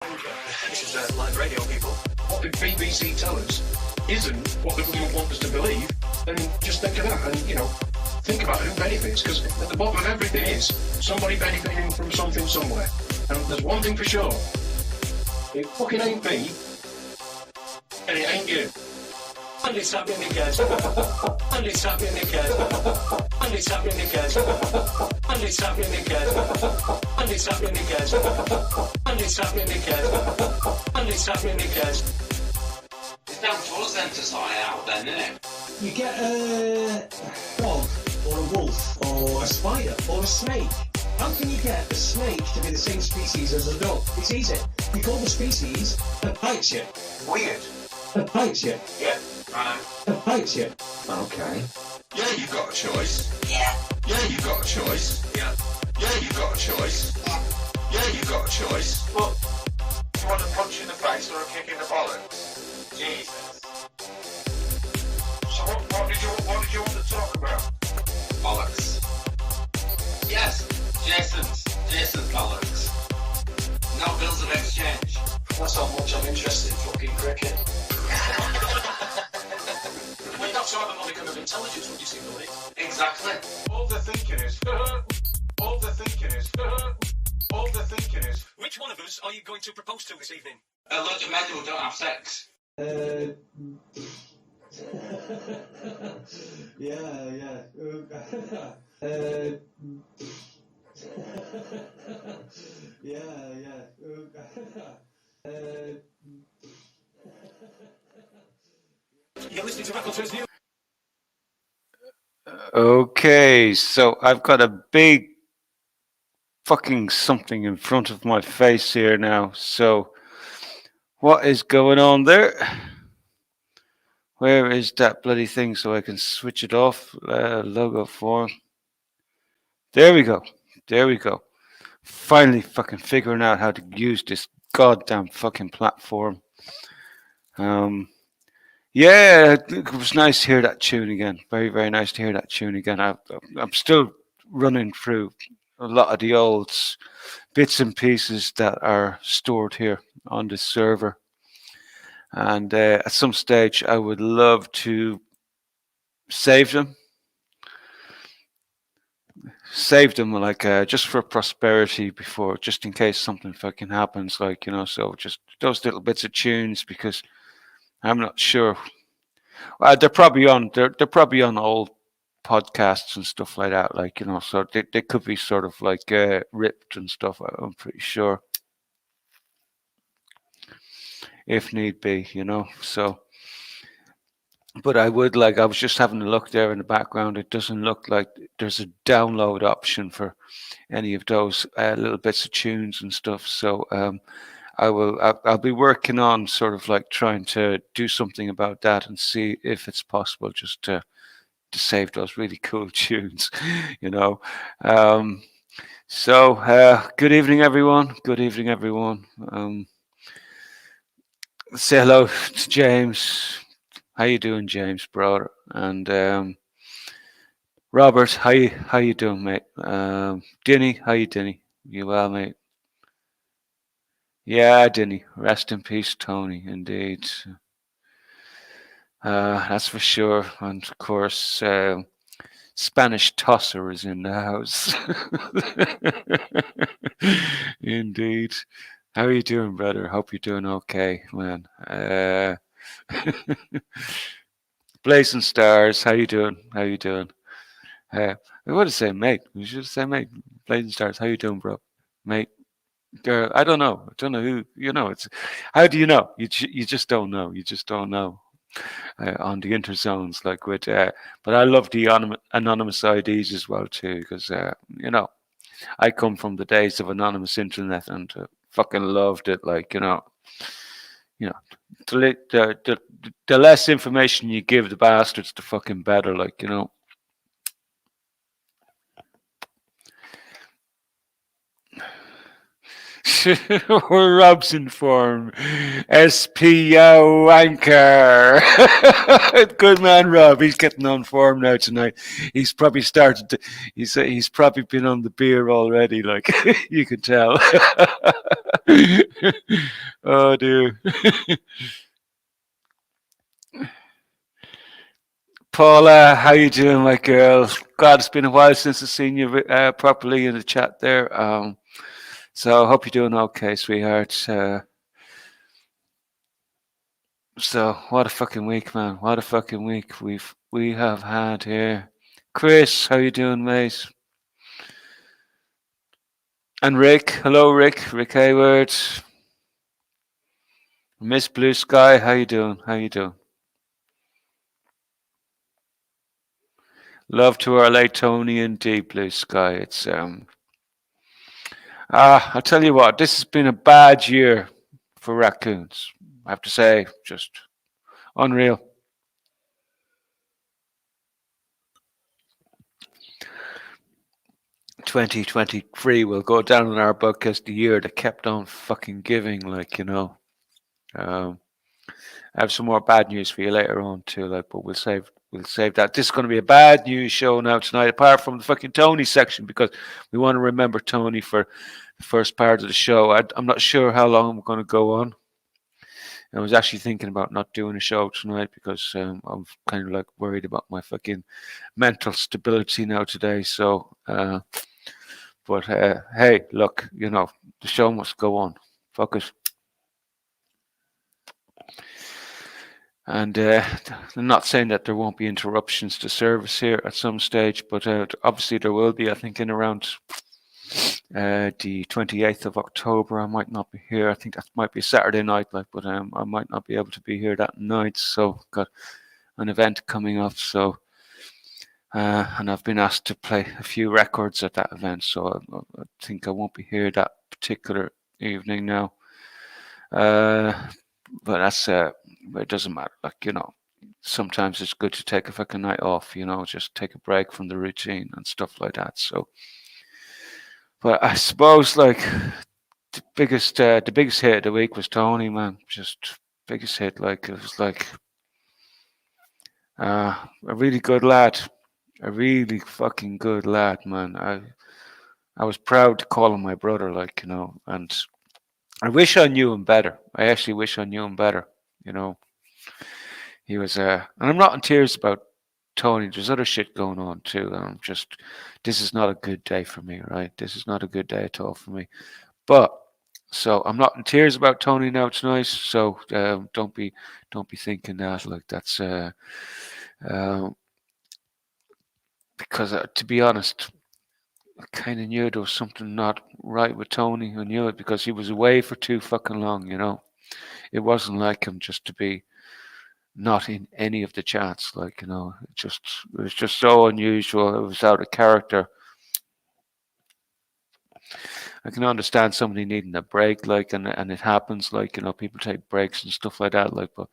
This is live radio, people. What the BBC tell us isn't what the government want us to believe, then just think of that and, think about who benefits, because at the bottom of everything is somebody benefiting from something somewhere. And there's one thing for sure. It fucking ain't me, and it ain't you. And it's happening again. And it's happening again. And it's happening again. And it's happening again. And it's happening again. And it's happening again. And it's happening again. It's down to us then to sort it out then, isn't it? You get a dog, or a wolf, or a spider, or a snake. How can you get a snake to be the same species as a dog? It's easy. You call the species that bites you. Weird. That bites you. Yeah. Right. That bites you. Okay. Yeah, you've got a choice. Yeah. Yeah, you've got a choice. Yeah. Yeah, you've got a choice. Yeah, you've got a choice. Well, Do you want a punch in the face or a kick in the bollocks? Jesus. So what did you want to talk about? Bollocks. Yes. Jason's bollocks. No bills of exchange. That's how much I'm interested in fucking cricket. Well, that's how the modicum of intelligence, would you see, believe? Exactly. All the thinking is. All the thinking is. All the thinking is. Which one of us are you going to propose to this evening? A load of men who don't have sex. Yeah. You're listening to Racoons News. Okay, so I've got a big fucking something in front of my face here now. So, what is going on there? Where is that bloody thing so I can switch it off? Logo form. There we go. Finally fucking figuring out how to use this goddamn fucking platform. Yeah, it was nice to hear that tune again. Very, very nice to hear that tune again. I'm still running through a lot of the old bits and pieces that are stored here on this server. And at some stage, I would love to save them. Save them like just for prosperity before, just in case something fucking happens, so just those little bits of tunes, because I'm not sure. They're probably on old podcasts and stuff like that, so they could be sort of like ripped and stuff. I'm pretty sure, if need be, So, but I was just having a look there in the background. It doesn't look like there's a download option for any of those little bits of tunes and stuff. So, I'll be working on sort of like trying to do something about that and see if it's possible just to save those really cool tunes, So good evening, everyone. Say hello to James. How you doing, James, brother? And Robert, how you doing, mate? Dinny, how you, Dinny? You well, mate? Yeah, Dinny. Rest in peace, Tony. Indeed. That's for sure. And of course, Spanish Tosser is in the house. Indeed. How are you doing, brother? Hope you're doing okay, man. Blazing Stars, how you doing? What to say, mate? We should say, mate. Blazing Stars, how you doing, bro? Mate. Girl, I don't know who, it's, how do you know? You just don't know. On the interzones, but I love the anonymous IDs as well too, because I come from the days of anonymous internet and fucking loved it. The less information you give the bastards, the fucking better. Rob's in form. SPO anchor. Good man, Rob. He's getting on form now tonight. He's probably started to, he's probably been on the beer already, like you can tell. Oh dear. Paula, how you doing, my girl? God, it's been a while since I've seen you properly in the chat there. So I hope you're doing okay, sweetheart. So what a fucking week, man! What a fucking week we have had here. Chris, how you doing, mate? And Rick, hello, Rick. Rick Hayward. Miss Blue Sky, how you doing? How you doing? Love to our late Tony and Deep Blue Sky. It's I'll tell you what, this has been a bad year for Raccoons. I have to say, just unreal. 2023 will go down in our book as the year that kept on fucking giving, like, you know. Um, I have some more bad news for you later on too, like, but we'll save that. This is going to be a bad news show now tonight, apart from the fucking Tony section, because we want to remember Tony for the first part of the show. I'm not sure how long I'm going to go on. I was actually thinking about not doing a show tonight because I'm kind of like worried about my fucking mental stability now today. So, but hey, look, you know, the show must go on. Fuck it. And I'm not saying that there won't be interruptions to service here at some stage, but obviously there will be. I think in around the 28th of October, I might not be here. I think that might be a Saturday night, like, but I might not be able to be here that night. So got an event coming up. So and I've been asked to play a few records at that event. So I think I won't be here that particular evening now. But that's it doesn't matter. Like, you know, sometimes it's good to take a fucking night off. You know, just take a break from the routine and stuff like that. So, but I suppose like the biggest hit of the week was Tony, man. Just biggest hit. Like it was like a really good lad, a really fucking good lad, man. I was proud to call him my brother, like, you know, and I wish I knew him better. I actually wish I knew him better. You know, he was and I'm not in tears about Tony. There's other shit going on too. And I'm just, this is not a good day for me, right? This is not a good day at all for me. But so I'm not in tears about Tony now tonight. So don't be thinking that like that's because to be honest, I kind of knew there was something not right with Tony. I knew it because he was away for too fucking long. You know, it wasn't like him just to be not in any of the chats. Like, you know, it was just so unusual. It was out of character. I can understand somebody needing a break, like, and it happens, like, you know, people take breaks and stuff like that, like, but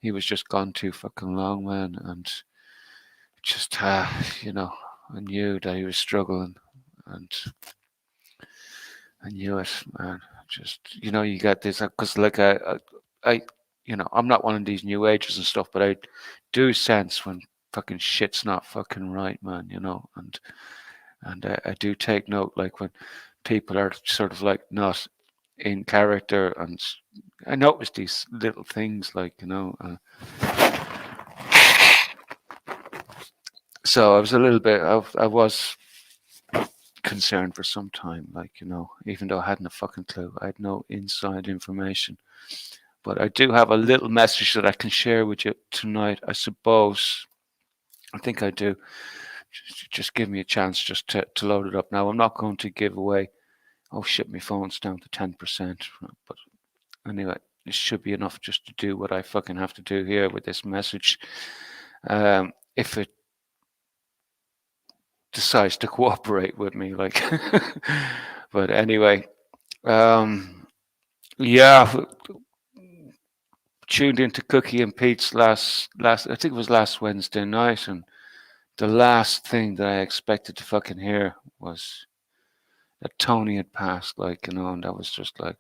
he was just gone too fucking long, man, and just, you know, I knew that he was struggling, and I knew it, man. Just, you know, you get this, because, like, I, you know, I'm not one of these new agers and stuff, but I do sense when fucking shit's not fucking right, man, you know, and I do take note, like, when people are sort of like not in character, and I notice these little things, like, you know. So I was a little bit, I was concerned for some time, like, you know, even though I hadn't a fucking clue, I had no inside information. But I do have a little message that I can share with you tonight, I suppose. I think I do. Just give me a chance just to load it up. Now, I'm not going to give away. Oh shit, my phone's down to 10%. But anyway, it should be enough just to do what I fucking have to do here with this message. If it decides to cooperate with me, like. But anyway, yeah, tuned into Cookie and Pete's last I think it was last Wednesday night, and the last thing that I expected to fucking hear was that Tony had passed, like, and that was just like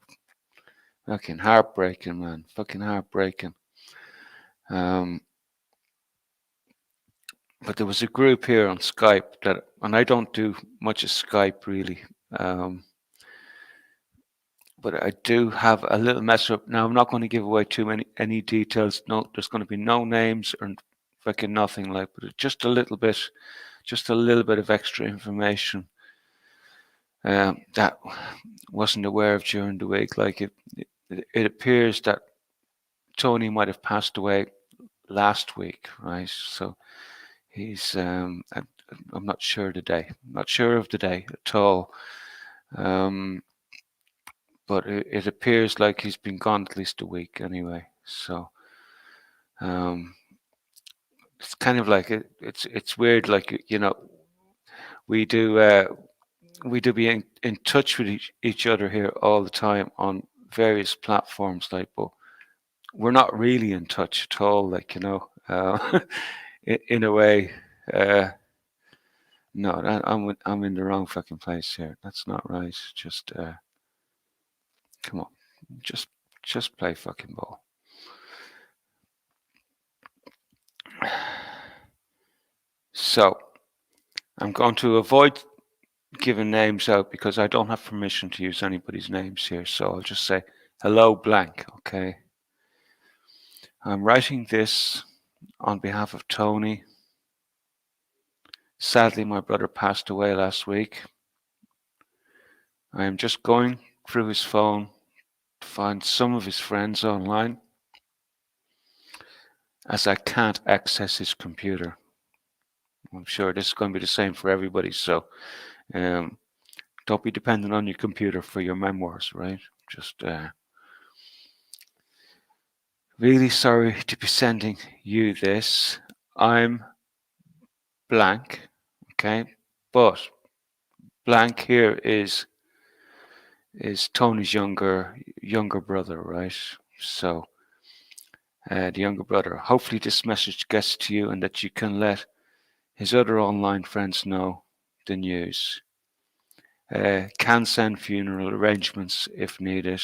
fucking heartbreaking, man, fucking heartbreaking. Um, but there was a group here on Skype that, and I don't do much of Skype really. Um, but I do have a little mess up. Now I'm not going to give away too many any details. No, there's going to be no names or fucking nothing like, but just a little bit, of extra information that wasn't aware of during the week. Like it appears that Tony might have passed away last week, right? So he's I'm not sure the day. I'm not sure of the day at all. But it appears like he's been gone at least a week anyway. So it's kind of like it's weird. Like we do be in touch with each other here all the time on various platforms. Like, but we're not really in touch at all. Like in a way. No, I'm in the wrong fucking place here. That's not right. Just come on, just play fucking ball. So I'm going to avoid giving names out because I don't have permission to use anybody's names here. So I'll just say hello blank. Okay. I'm writing this on behalf of Tony. Sadly, my brother passed away last week. I am just going through his phone to find some of his friends online, as I can't access his computer. I'm sure this is going to be the same for everybody, so don't be dependent on your computer for your memoirs, right? Just really sorry to be sending you this. I'm blank, okay? But blank here is Tony's younger brother, right? So the younger brother. Hopefully this message gets to you and that you can let his other online friends know the news. Can send funeral arrangements if needed.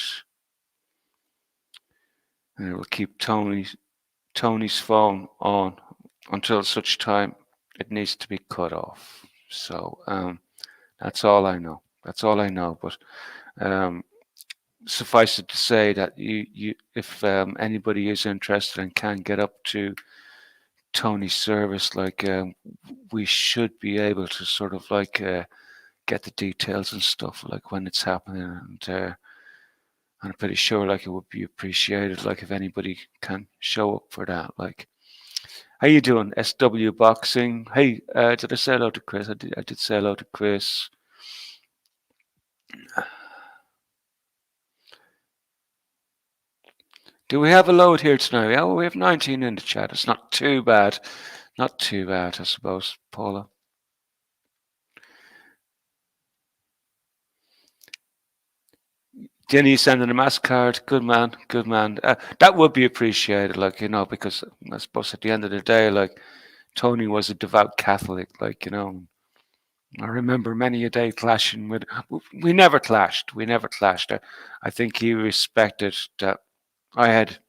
And it will keep Tony's phone on until such time it needs to be cut off. So that's all I know. But suffice it to say that you if anybody is interested and can get up to Tony's service, like we should be able to sort of like get the details and stuff, like when it's happening, and I'm pretty sure like it would be appreciated, like if anybody can show up for that. Like, how you doing, SW Boxing? Hey, did I say hello to Chris? I did say hello to Chris. Do we have a load here tonight? Yeah, well, we have 19 in the chat. It's not too bad. Not too bad, I suppose, Paula. Jenny sending a mass card. Good man, good man. That would be appreciated, like, because I suppose at the end of the day, like, Tony was a devout Catholic, like, I remember many a day clashing with. We never clashed. I think he respected that I had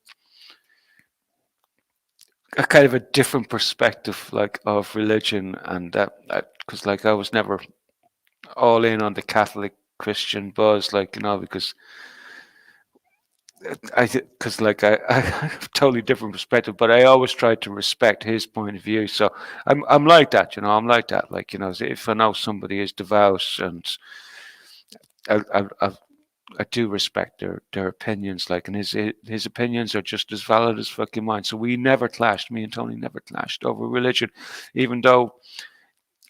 a kind of a different perspective, like, of religion, and that because like I was never all in on the Catholic Christian buzz, like, because I have totally different perspective, but I always try to respect his point of view. So I'm like that, I'm like that. Like, if I know somebody is devout, and I do respect their opinions, like, and his opinions are just as valid as fucking mine. So we never clashed. Me and Tony never clashed over religion, even though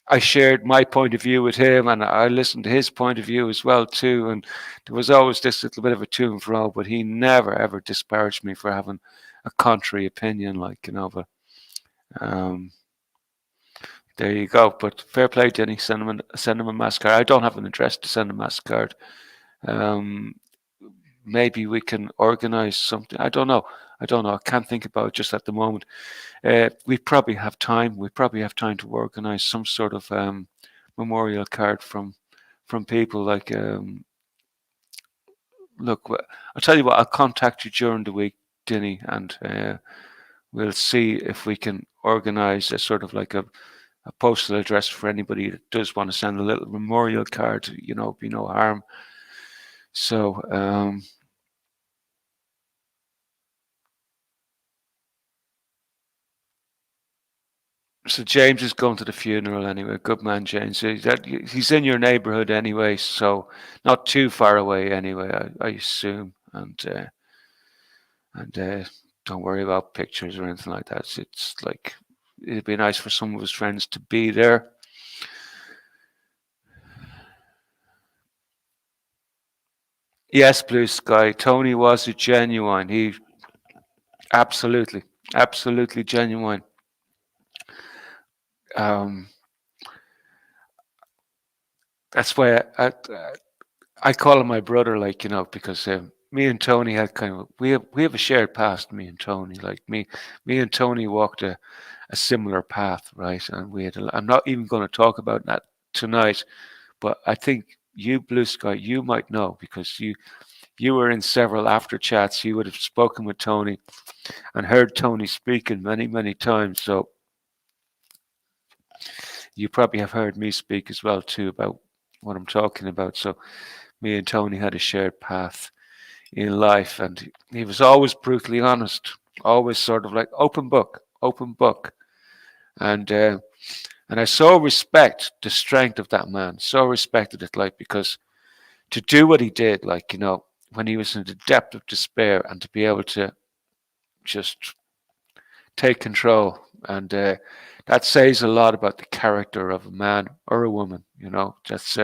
I shared my point of view with him, and I listened to his point of view as well too. And there was always this little bit of a to and fro, but he never ever disparaged me for having a contrary opinion, like, But there you go. But fair play, Jenny. Send him a mass card. I don't have an address to send a mass card. Maybe we can organize something. I don't know. I can't think about it just at the moment. We probably have time. To organize some sort of memorial card from from people like, look, I'll tell you what, I'll contact you during the week, Dinny, and we'll see if we can organise a sort of like a postal address for anybody that does want to send a little memorial card. You know, be no harm. So, so James is going to the funeral anyway. Good man, James. He's in your neighbourhood anyway, so not too far away anyway, I assume. And don't worry about pictures or anything like that. It's like it'd be nice for some of his friends to be there. Yes, Blue Sky. Tony was a genuine. He absolutely, absolutely genuine. That's why I call him my brother, like, you know, because me and Tony had kind of we have a shared past. Me and Tony, like me and Tony walked a similar path, right? And we had. I'm not even going to talk about that tonight, but I think you, Blue Sky, you might know because you were in several after chats. You would have spoken with Tony and heard Tony speaking many times. So you probably have heard me speak as well too about what I'm talking about. So me and Tony had a shared path in life, and he was always brutally honest, always sort of like open book, and I so respect the strength of that man, so respected it, like because to do what he did, like, you know, when he was in the depth of despair, and to be able to just take control, and that says a lot about the character of a man or a woman, you know. That's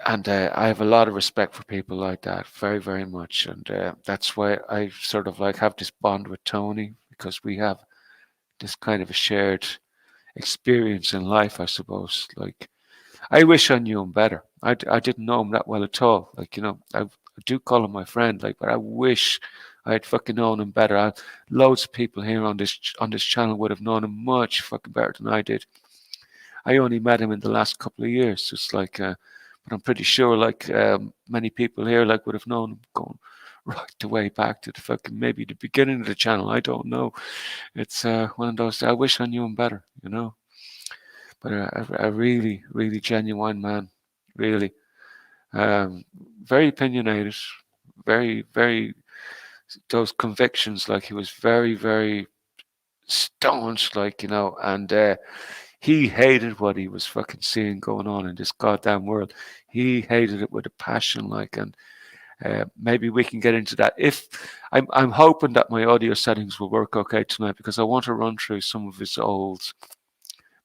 and I have a lot of respect for people like that, very much, and that's why I sort of like have this bond with Tony, because we have this kind of a shared experience in life, I suppose. Like, I wish I knew him better. I didn't know him that well at all. Like, you know, I do call him my friend, like, but I wish I had fucking known him better. Loads of people here on this channel would have known him much fucking better than I did. I only met him in the last couple of years. It's like, but I'm pretty sure, like, many people here, like, would have known him going right the way back to the fucking maybe the beginning of the channel. I don't know. It's one of those. I wish I knew him better, you know. But a really genuine man, really. Very opinionated, very those convictions. Like, he was very staunch, like, you know, and he hated what he was fucking seeing going on in this goddamn world. He hated it with a passion, like, and maybe we can get into that. If I'm hoping that my audio settings will work okay tonight, because I want to run through some of his old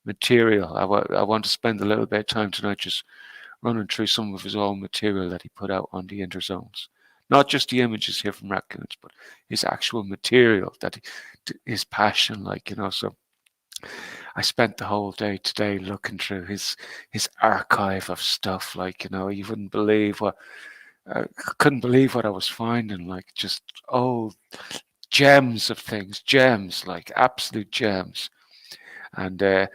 material. I want to spend a little bit of time tonight just running through some of his old material that he put out on the Interzones. Not just the images here from Racoons, but his actual material, that his passion, like, you know. So I spent the whole day today looking through his archive of stuff, like, you know. You wouldn't believe what I couldn't believe what I was finding, like, just old gems of things, gems, like absolute gems. And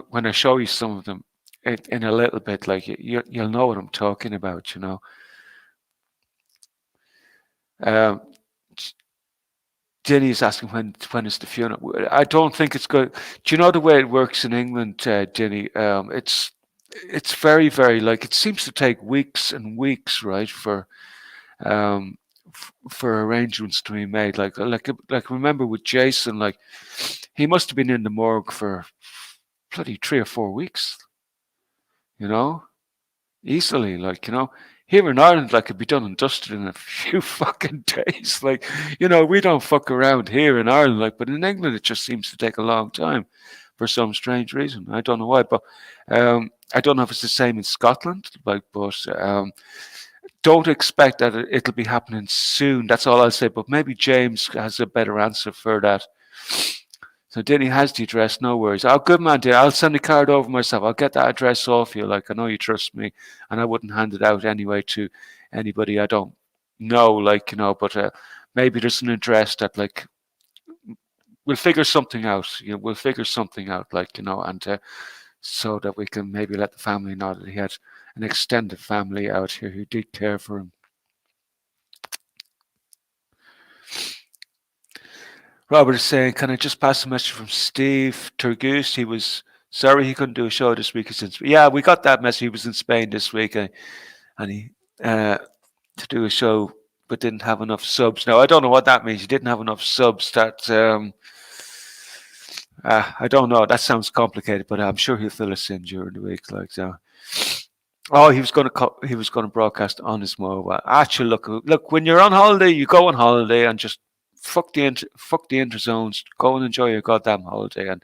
when I show you some of them in a little bit, like, you'll know what I'm talking about, you know. Dinny's asking when is the funeral. I don't think it's good. Do you know the way it works in England, Dinny? It's very like, it seems to take weeks and weeks, right, um, for arrangements to be made. Like remember with Jason, like, he must have been in the morgue for bloody 3 or 4 weeks, you know, easily. Like, you know, here in Ireland, like, it'd be done and dusted in a few fucking days. Like, you know, we don't fuck around here in Ireland, like, but in England, it just seems to take a long time for some strange reason. I don't know why, but I don't know if it's the same in Scotland, like, but don't expect that it'll be happening soon. That's all I'll say. But maybe James has a better answer for that. So Denny has the address, no worries. Oh, good man, dear. I'll send the card over myself. I'll get that address off you. Like, I know you trust me, and I wouldn't hand it out anyway to anybody I don't know. Like, you know, but maybe there's an address that, like, we'll figure something out. You know, we'll figure something out. Like, you know, and so that we can maybe let the family know that he had an extended family out here who did care for him. Robert is saying, can I just pass a message from Steve Turgoose? He was sorry he couldn't do a show this week. Yeah, we got that message. He was in Spain this week, and he to do a show but didn't have enough subs. Now I don't know what that means. He didn't have enough subs. That I don't know. That sounds complicated, but I'm sure he'll fill us in during the week. Like so. Oh, he was going to broadcast on his mobile. Actually, look. When you're on holiday, you go on holiday and just fuck the interzones. Go and enjoy your goddamn holiday, and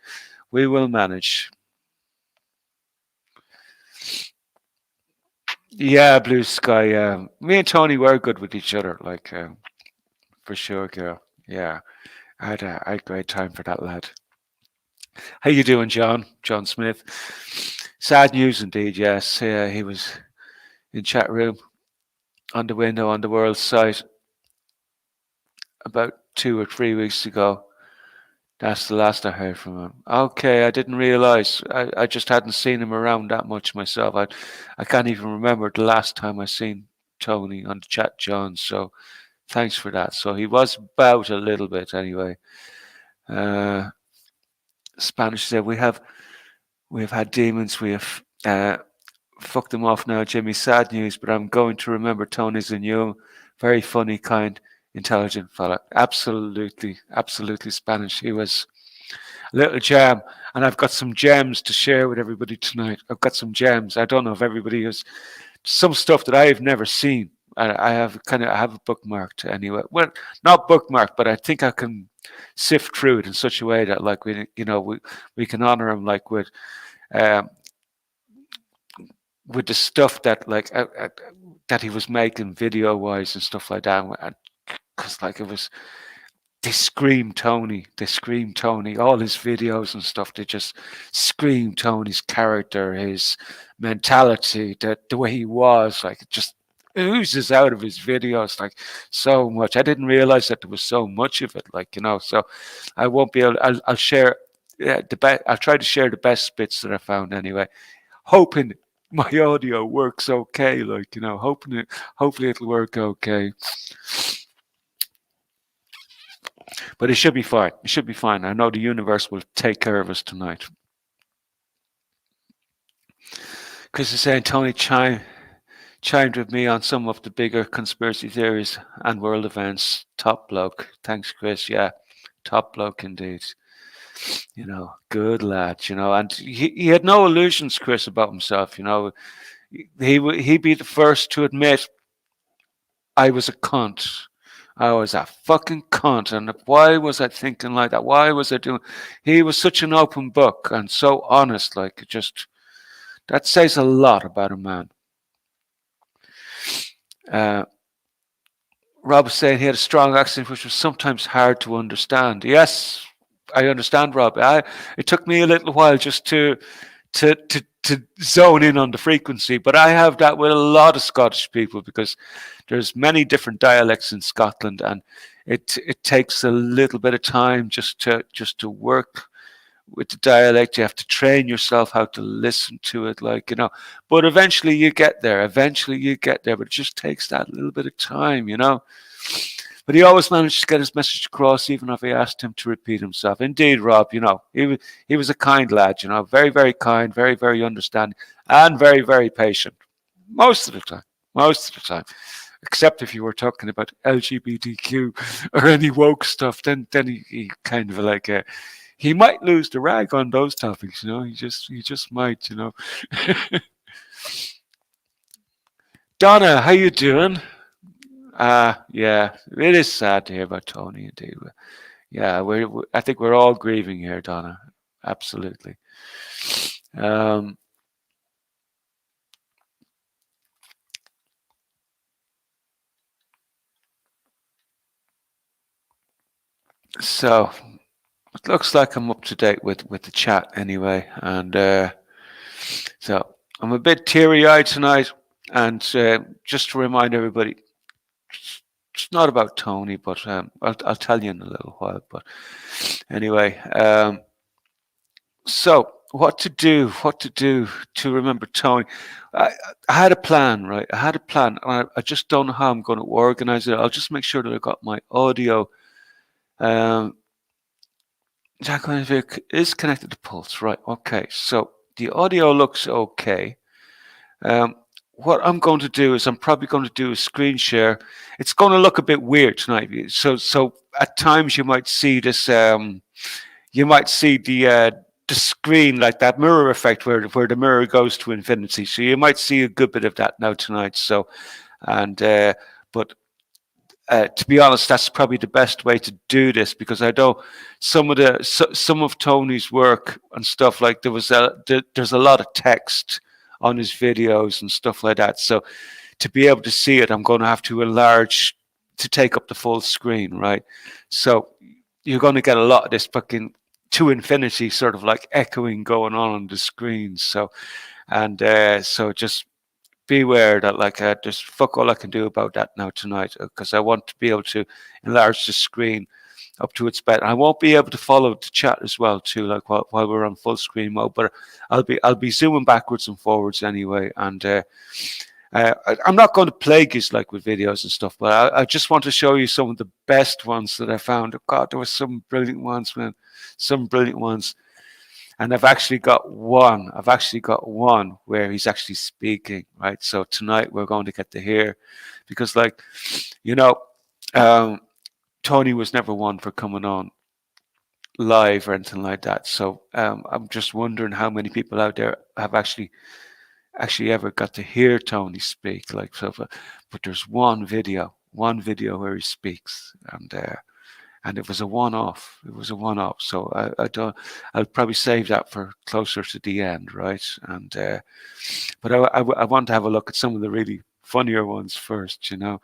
we will manage. Yeah, blue sky. Me and Tony were good with each other, like for sure, girl. Yeah, I had a great time for that lad. How you doing, John? John Smith. Sad news indeed. Yes, he was in chat room on the window on the world site about 2 or 3 weeks ago. That's the last I heard from him. Okay, I didn't realise. I just hadn't seen him around that much myself. I can't even remember the last time I seen Tony on the chat, John. So thanks for that. So he was about a little bit anyway. Spanish said we've had demons. We have fucked them off now, Jimmy. Sad news, but I'm going to remember Tony's a new, very funny, kind, intelligent fella. Absolutely Spanish. He was a little gem, and I've got some gems to share with everybody tonight. I've got some gems. I don't know if everybody has some stuff that I've never seen. I have it bookmarked anyway. Well, not bookmarked, but I think I can sift through it in such a way that like we can honor him like with the stuff that like that he was making video wise and stuff like that. Because like it was, they scream Tony. All his videos and stuff, they just scream Tony's character, his mentality, the way he was. Like it just oozes out of his videos like so much. I didn't realize that there was so much of it. Like so I won't be able. I'll share the best. I'll try to share the best bits that I found anyway, hoping my audio works okay. Like hopefully it'll work okay. But it should be fine. It should be fine. I know the universe will take care of us tonight. Chris is saying Tony chimed with me on some of the bigger conspiracy theories and world events. Top bloke. Thanks, Chris. Yeah, top bloke indeed. Good lad. And he had no illusions, Chris, about himself. He'd be the first to admit I was a cunt. I was a fucking cunt, and why was I thinking like that? Why was I doing? He was such an open book and so honest. Like that says a lot about a man. Rob was saying he had a strong accent, which was sometimes hard to understand. Yes, I understand, Rob. It took me a little while just to zone in on the frequency, but I have that with a lot of Scottish people because there's many different dialects in Scotland, and it takes a little bit of time just to work with the dialect. You have to train yourself how to listen to it, but eventually you get there, but it just takes that little bit of time. But he always managed to get his message across, even if I asked him to repeat himself. Indeed, Rob, he was a kind lad, very, very kind, very, very understanding, and very, very patient. Most of the time. Except if you were talking about LGBTQ or any woke stuff, then he kind of like he might lose the rag on those topics, He just might, Donna, how you doing? Yeah, it is sad to hear about Tony indeed. Yeah, I think we're all grieving here, Donna. Absolutely. So it looks like I'm up to date with the chat anyway, and so I'm a bit teary-eyed tonight, and just to remind everybody, it's not about Tony, but I'll tell you in a little while. But anyway, so what to do, to remember Tony. I, I had a plan, right? I had a plan. And I just don't know how I'm going to organize it. I'll just make sure that I got my audio. Jack is connected to Pulse, right? Okay, so the audio looks okay. Um, what I'm going to do is I'm probably going to do a screen share. It's going to look a bit weird tonight. So at times you might see this. You might see the screen like that mirror effect where the mirror goes to infinity. So you might see a good bit of that now tonight. So and but to be honest, that's probably the best way to do this because I know some of Tony's work and stuff like there's a lot of text on his videos and stuff like that. So to be able to see it, I'm going to have to enlarge to take up the full screen, right? So you're going to get a lot of this fucking to infinity sort of like echoing going on the screen. So so just beware that like there's fuck all I can do about that now tonight because I want to be able to enlarge the screen up to its best. I won't be able to follow the chat as well too, like while we're on full screen mode. But I'll be zooming backwards and forwards anyway. And I'm not going to plague you like with videos and stuff, but I just want to show you some of the best ones that I found. God, there were some brilliant ones, man, some brilliant ones. And I've actually got one. I've actually got one where he's actually speaking, right? So tonight we're going to get to hear, because, like, you know, Tony was never one for coming on live or anything like that. So I'm just wondering how many people out there have actually ever got to hear Tony speak, like so. But there's one video where he speaks, and it was a one-off. It was a one-off. So I don't. I'll probably save that for closer to the end, right? And but I want to have a look at some of the really funnier ones first, you know,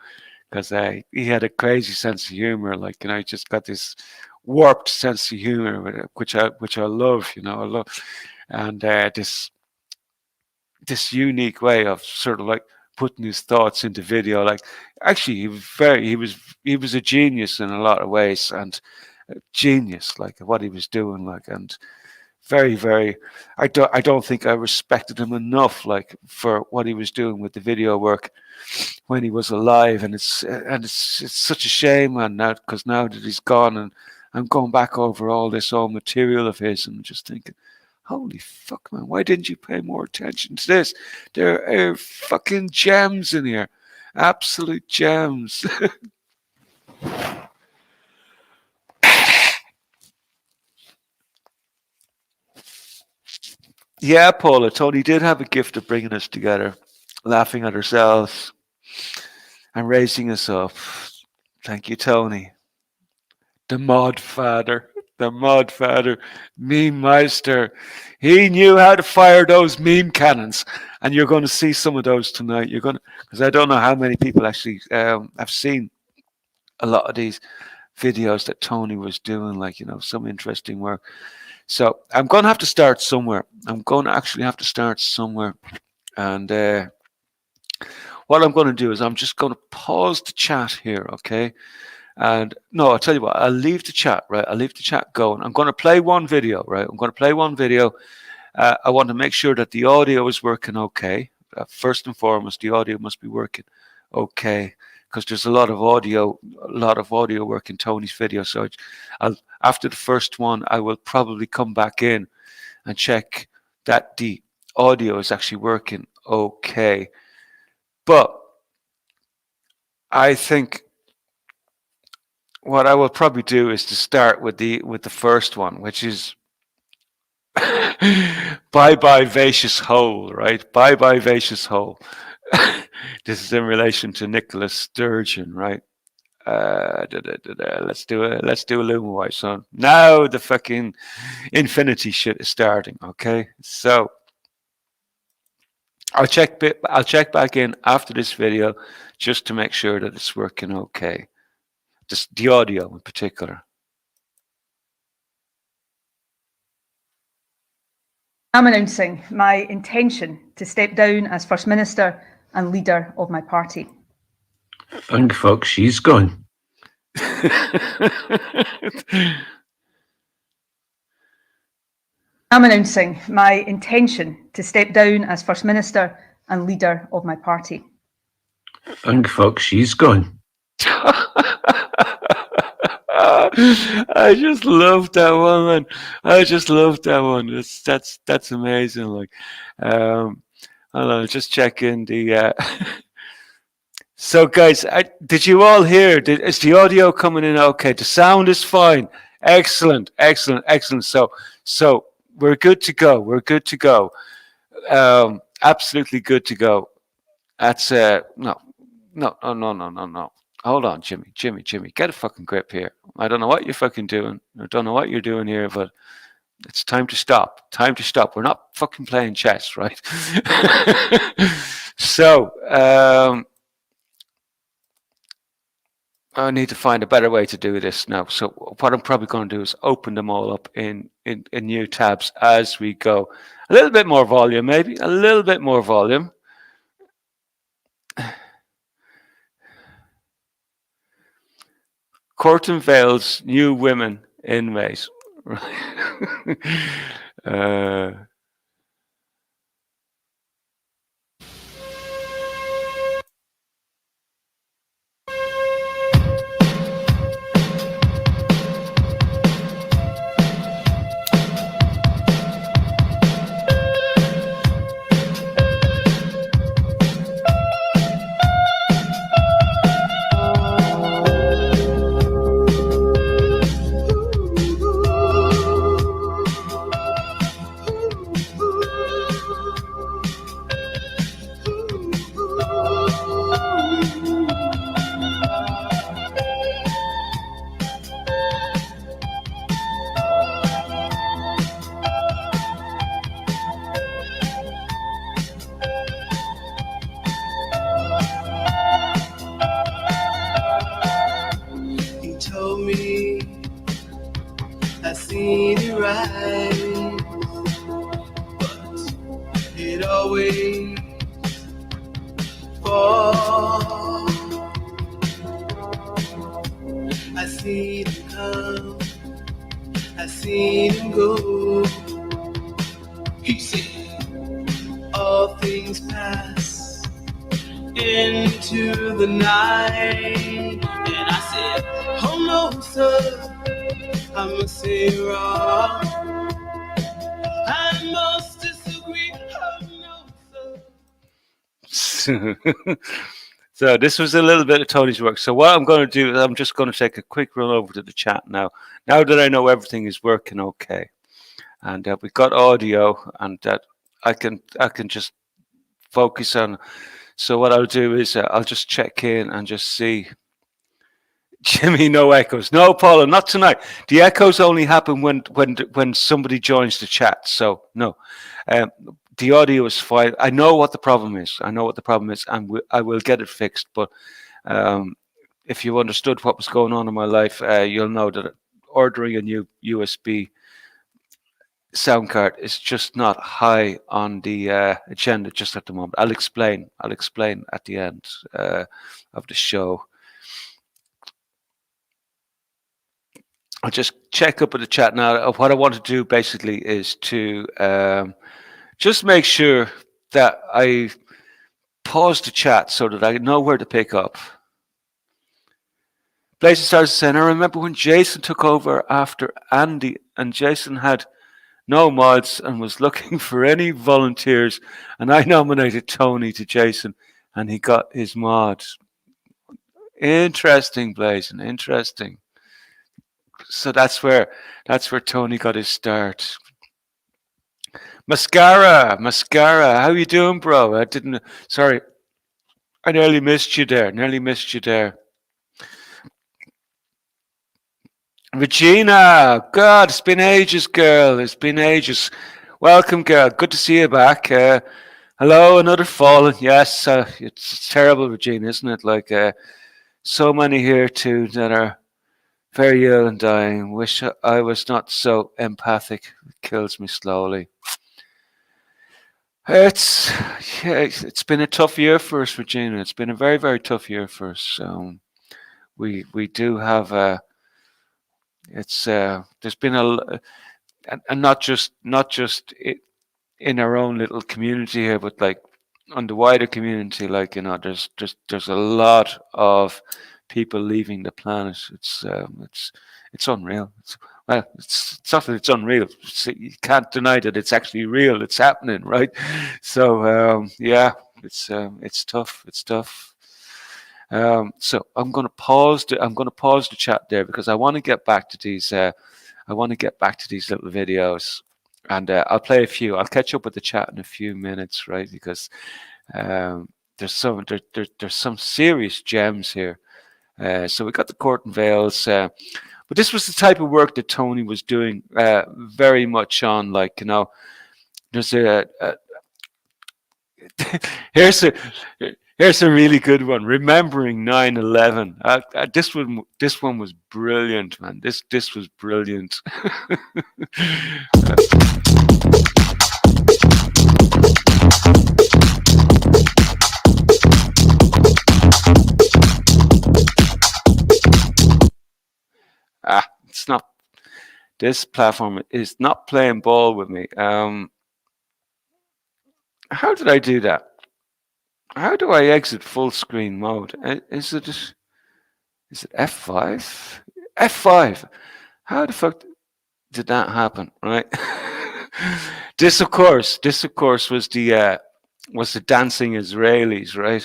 because he had a crazy sense of humor. Like, you know, he just got this warped sense of humor, which I love. You know, I love, and this unique way of sort of like putting his thoughts into video. Like, actually, he was a genius in a lot of ways, and genius like what he was doing, like, and very. I don't think I respected him enough, like, for what he was doing with the video work when he was alive. And it's such a shame, man, now, because now that he's gone, and I'm going back over all this old material of his and just thinking, holy fuck, man, why didn't you pay more attention to this? There are fucking gems in here. Absolute gems. Yeah, Paula, Tony did have a gift of bringing us together, laughing at ourselves and raising us up. Thank you, Tony. The mod father. The mod father. Meme Meister. He knew how to fire those meme cannons. And you're going to see some of those tonight. You're going to, because I don't know how many people actually have seen a lot of these videos that Tony was doing, like, you know, some interesting work. So I'm going to have to start somewhere. I'm going to actually have to start somewhere. And what I'm going to do is I'm just going to pause the chat here, okay? And no, I'll tell you what, I'll leave the chat, right? I'll leave the chat going. I'm going to play one video, right? I'm going to play one video. I want to make sure that the audio is working okay. First and foremost, the audio must be working okay, because there's a lot of audio work in Tony's video. So after the first one, I will probably come back in and check that the audio is actually working okay. But I think what I will probably do is to start with the first one, which is Bye Bye Vacious Hole, right? Bye Bye Vacious Hole. This is in relation to Nicholas Sturgeon, right? Let's do a Lumawise song. Now the fucking infinity shit is starting, okay? So I'll check back in after this video just to make sure that it's working okay. Just the audio in particular. I'm announcing my intention to step down as First Minister and leader of my party. Thank fuck she's gone. I'm announcing my intention to step down as First Minister and leader of my party. Thank you, folks. She's gone. I just love that one, man. I just love that one. That's amazing. Like, hold on, just checking the. So, guys, did you all hear? Is the audio coming in okay? The sound is fine. Excellent, excellent, excellent. So we're good to go. We're good to go. Absolutely good to go. That's no. Hold on, Jimmy, get a fucking grip here. I don't know what you're fucking doing. I don't know what you're doing here, but it's time to stop. Time to stop. We're not fucking playing chess, right? So, I need to find a better way to do this now. So what I'm probably going to do is open them all up in new tabs as we go. A little bit more volume, maybe. A little bit more volume. Curtain Vale's new women inmate. He told me I seen it right, but it always falls. I seen him come, I seen him go. He said, all things pass into the night. And I said, oh no, sir, I must say wrong. I must disagree. Oh no, sir. So this was a little bit of Tony's work. So what I'm going to do is I'm just going to take a quick run over to the chat now. Now that I know everything is working okay, and we've got audio, and that I can just focus on. So what I'll do is I'll just check in and just see. Jimmy, no echoes. No, Paula, not tonight. The echoes only happen when somebody joins the chat. So no, the audio is fine. I know what the problem is. And I will get it fixed. But if you understood what was going on in my life, you'll know that ordering a new USB sound card is just not high on the agenda just at the moment. I'll explain at the end of the show. I'll just check up with the chat now. What I want to do basically is to just make sure that I pause the chat so that I know where to pick up. Blazing Stars saying, I remember when Jason took over after Andy, and Jason had no mods and was looking for any volunteers, and I nominated Tony to Jason, and he got his mod. Interesting, Blazing, interesting. So that's where Tony got his start. Mascara, how you doing, bro? Sorry, I nearly missed you there. Regina, God, it's been ages, girl. It's been ages. Welcome, girl. Good to see you back. Hello, another fallen. Yes, it's terrible, Regina, isn't it? Like so many here too that are very ill and dying. Wish I was not so empathic. It kills me slowly. It's been a tough year for us, Regina. It's been a very, very tough year for us. We do have there's been and not just in our own little community here, but like on the wider community. Like, you know, there's a lot of people leaving the planet. It's unreal. Well, it's not that it's unreal. You can't deny that it's actually real. It's happening, right? So yeah, it's tough. It's tough. So I'm going to pause. I'm going to pause the chat there because I want to get back to these. I want to get back to these little videos, and I'll play a few. I'll catch up with the chat in a few minutes, right? Because there's some serious gems here. So we got the curtain veils, but this was the type of work that Tony was doing very much on. Like, you know, there's here's a really good one. Remembering 9/11. This one was brilliant, man. This was brilliant. It's not. This platform is not playing ball with me. How did I do that? How do I exit full screen mode? Is it F5? F5. How the fuck did that happen? Right. This of course was the dancing Israelis, right?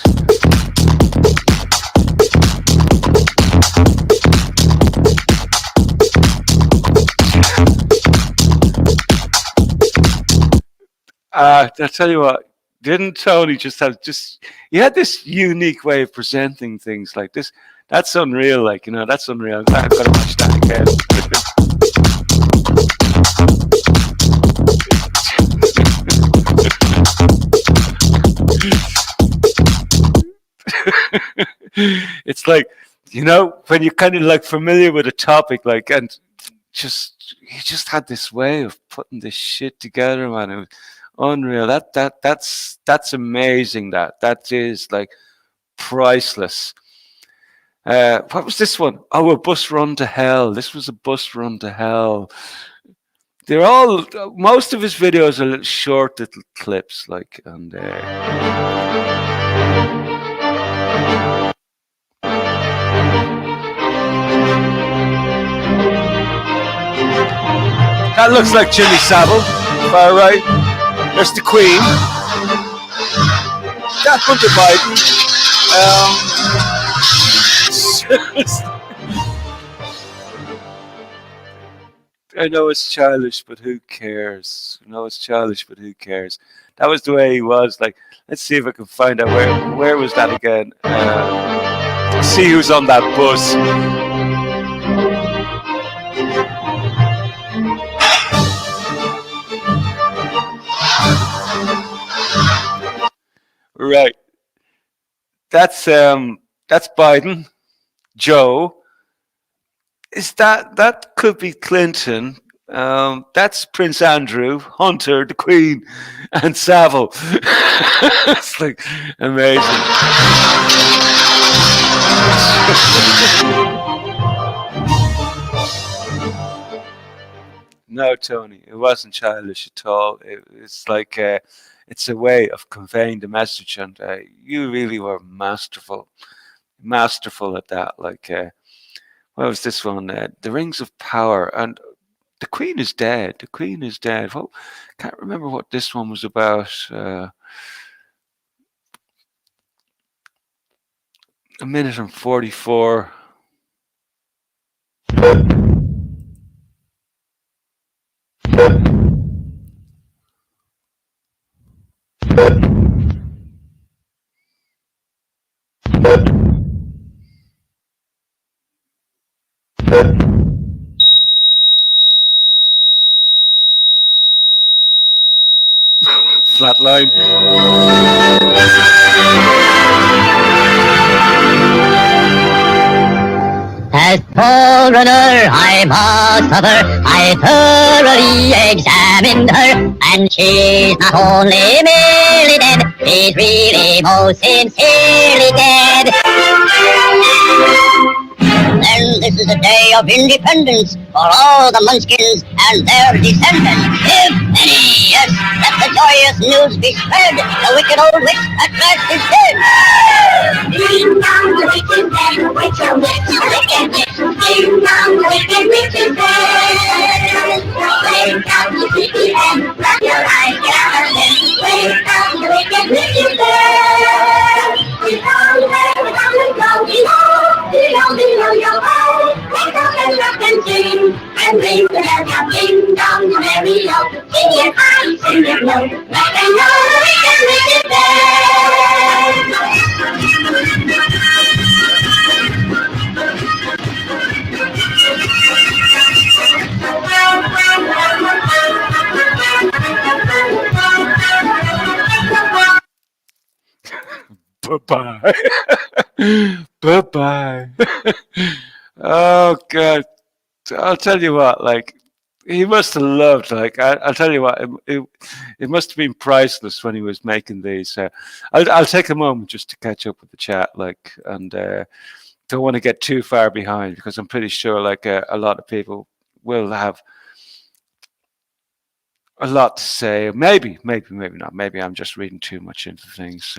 I tell you what, didn't Tony he had this unique way of presenting things like this. That's unreal, like, you know, that's unreal. I'm glad I've got to watch that again. It's like, you know, when you're kind of like familiar with a topic, like, and he just had this way of putting this shit together, man. It was unreal. That's amazing. That is like priceless. What was this one? Oh, a bus run to hell. This was a bus run to hell. They're all, most of his videos are little short little clips, like, and that looks like Jimmy Savile, far right. There's the Queen. That's Hunter Biden. I know it's childish, but who cares? I know it's childish, but who cares? That was the way he was. Like, let's see if I can find out where was that again. See who's on that bus. Right. That's Biden. Joe. Is that could be Clinton. That's Prince Andrew, Hunter, the Queen, and Savile. It's like amazing. No, Tony, it wasn't childish at all. It's like it's a way of conveying the message, and you really were masterful at that. Like, what was this one? The Rings of Power, and the Queen is dead. The Queen is dead. Well, can't remember what this one was about. A minute and 44. Flatline. As forerunner, I must suffer. I thoroughly examined her, and she's not only merely dead, she's really most sincerely dead. And this is the day of independence for all the Munchkins and their descendants. If any, yes, let the joyous news be spread. The wicked old witch at last is dead. Ding dong, the witch is dead. Witch, a witch, a wicked witch. Ding dong, the wicked witch is dead. Lay down the sleepy head. Wrap your eyes, get out of bed. Lay down, the wicked witch is dead. We down there, we down and go. Below, yo-ho. Wake up and rock and sing. And ring the bell, now ding dong, the merry low. Sing it high, sing it low. Let them know the wicked witch is Bye-bye. Bye-bye. Oh, God. I'll tell you what, like, he must have loved, like, I'll tell you what, it must have been priceless when he was making these. I'll take a moment just to catch up with the chat, like, and don't want to get too far behind because I'm pretty sure, like, a lot of people will have a lot to say. Maybe not. Maybe I'm just reading too much into things.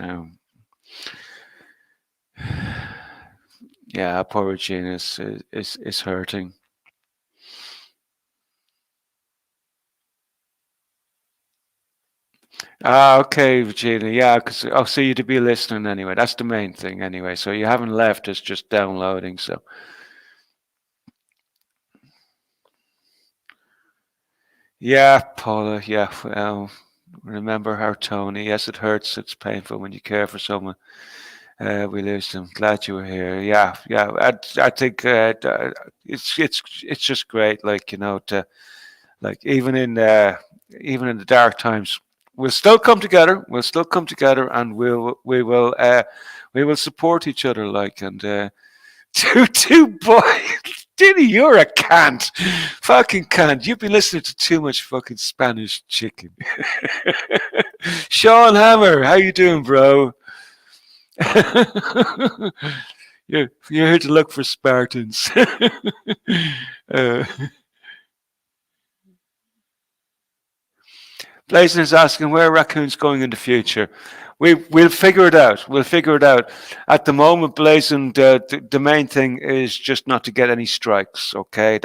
Yeah, poor Regina is hurting. Ah, okay, Regina. Yeah, because so you'd be listening anyway. That's the main thing anyway. So you haven't left; it's just downloading. So yeah, Paula. Yeah, well, remember our Tony. Yes, it hurts. It's painful when you care for someone. We lose them. Glad you were here. Yeah. I think it's just great. Like to like even in the dark times, we'll still come together. We'll still come together, and we will support each other. Like and two boys. Diddy, you're a cunt. Fucking cunt. You've been listening to too much fucking Spanish chicken. Sean Hammer, how you doing, bro? you're here to look for Spartans. Blazon is asking where are Raccoons going in the future. We'll figure it out. We'll figure it out. At the moment, Blazon, the main thing is just not to get any strikes. Okay,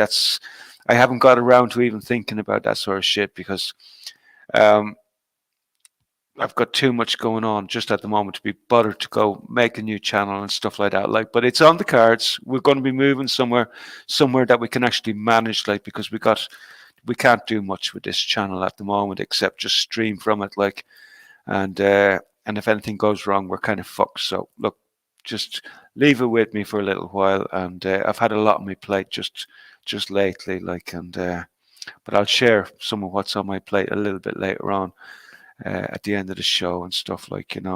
I haven't got around to even thinking about that sort of shit because I've got too much going on just at the moment to be bothered to go make a new channel and stuff like that. Like, but it's on the cards. We're going to be moving somewhere that we can actually manage. Like, because we can't do much with this channel at the moment except just stream from it. Like, and if anything goes wrong, we're kind of fucked. So look, just leave it with me for a little while. And I've had a lot on my plate just lately. Like, and but I'll share some of what's on my plate a little bit later on. At the end of the show and stuff like and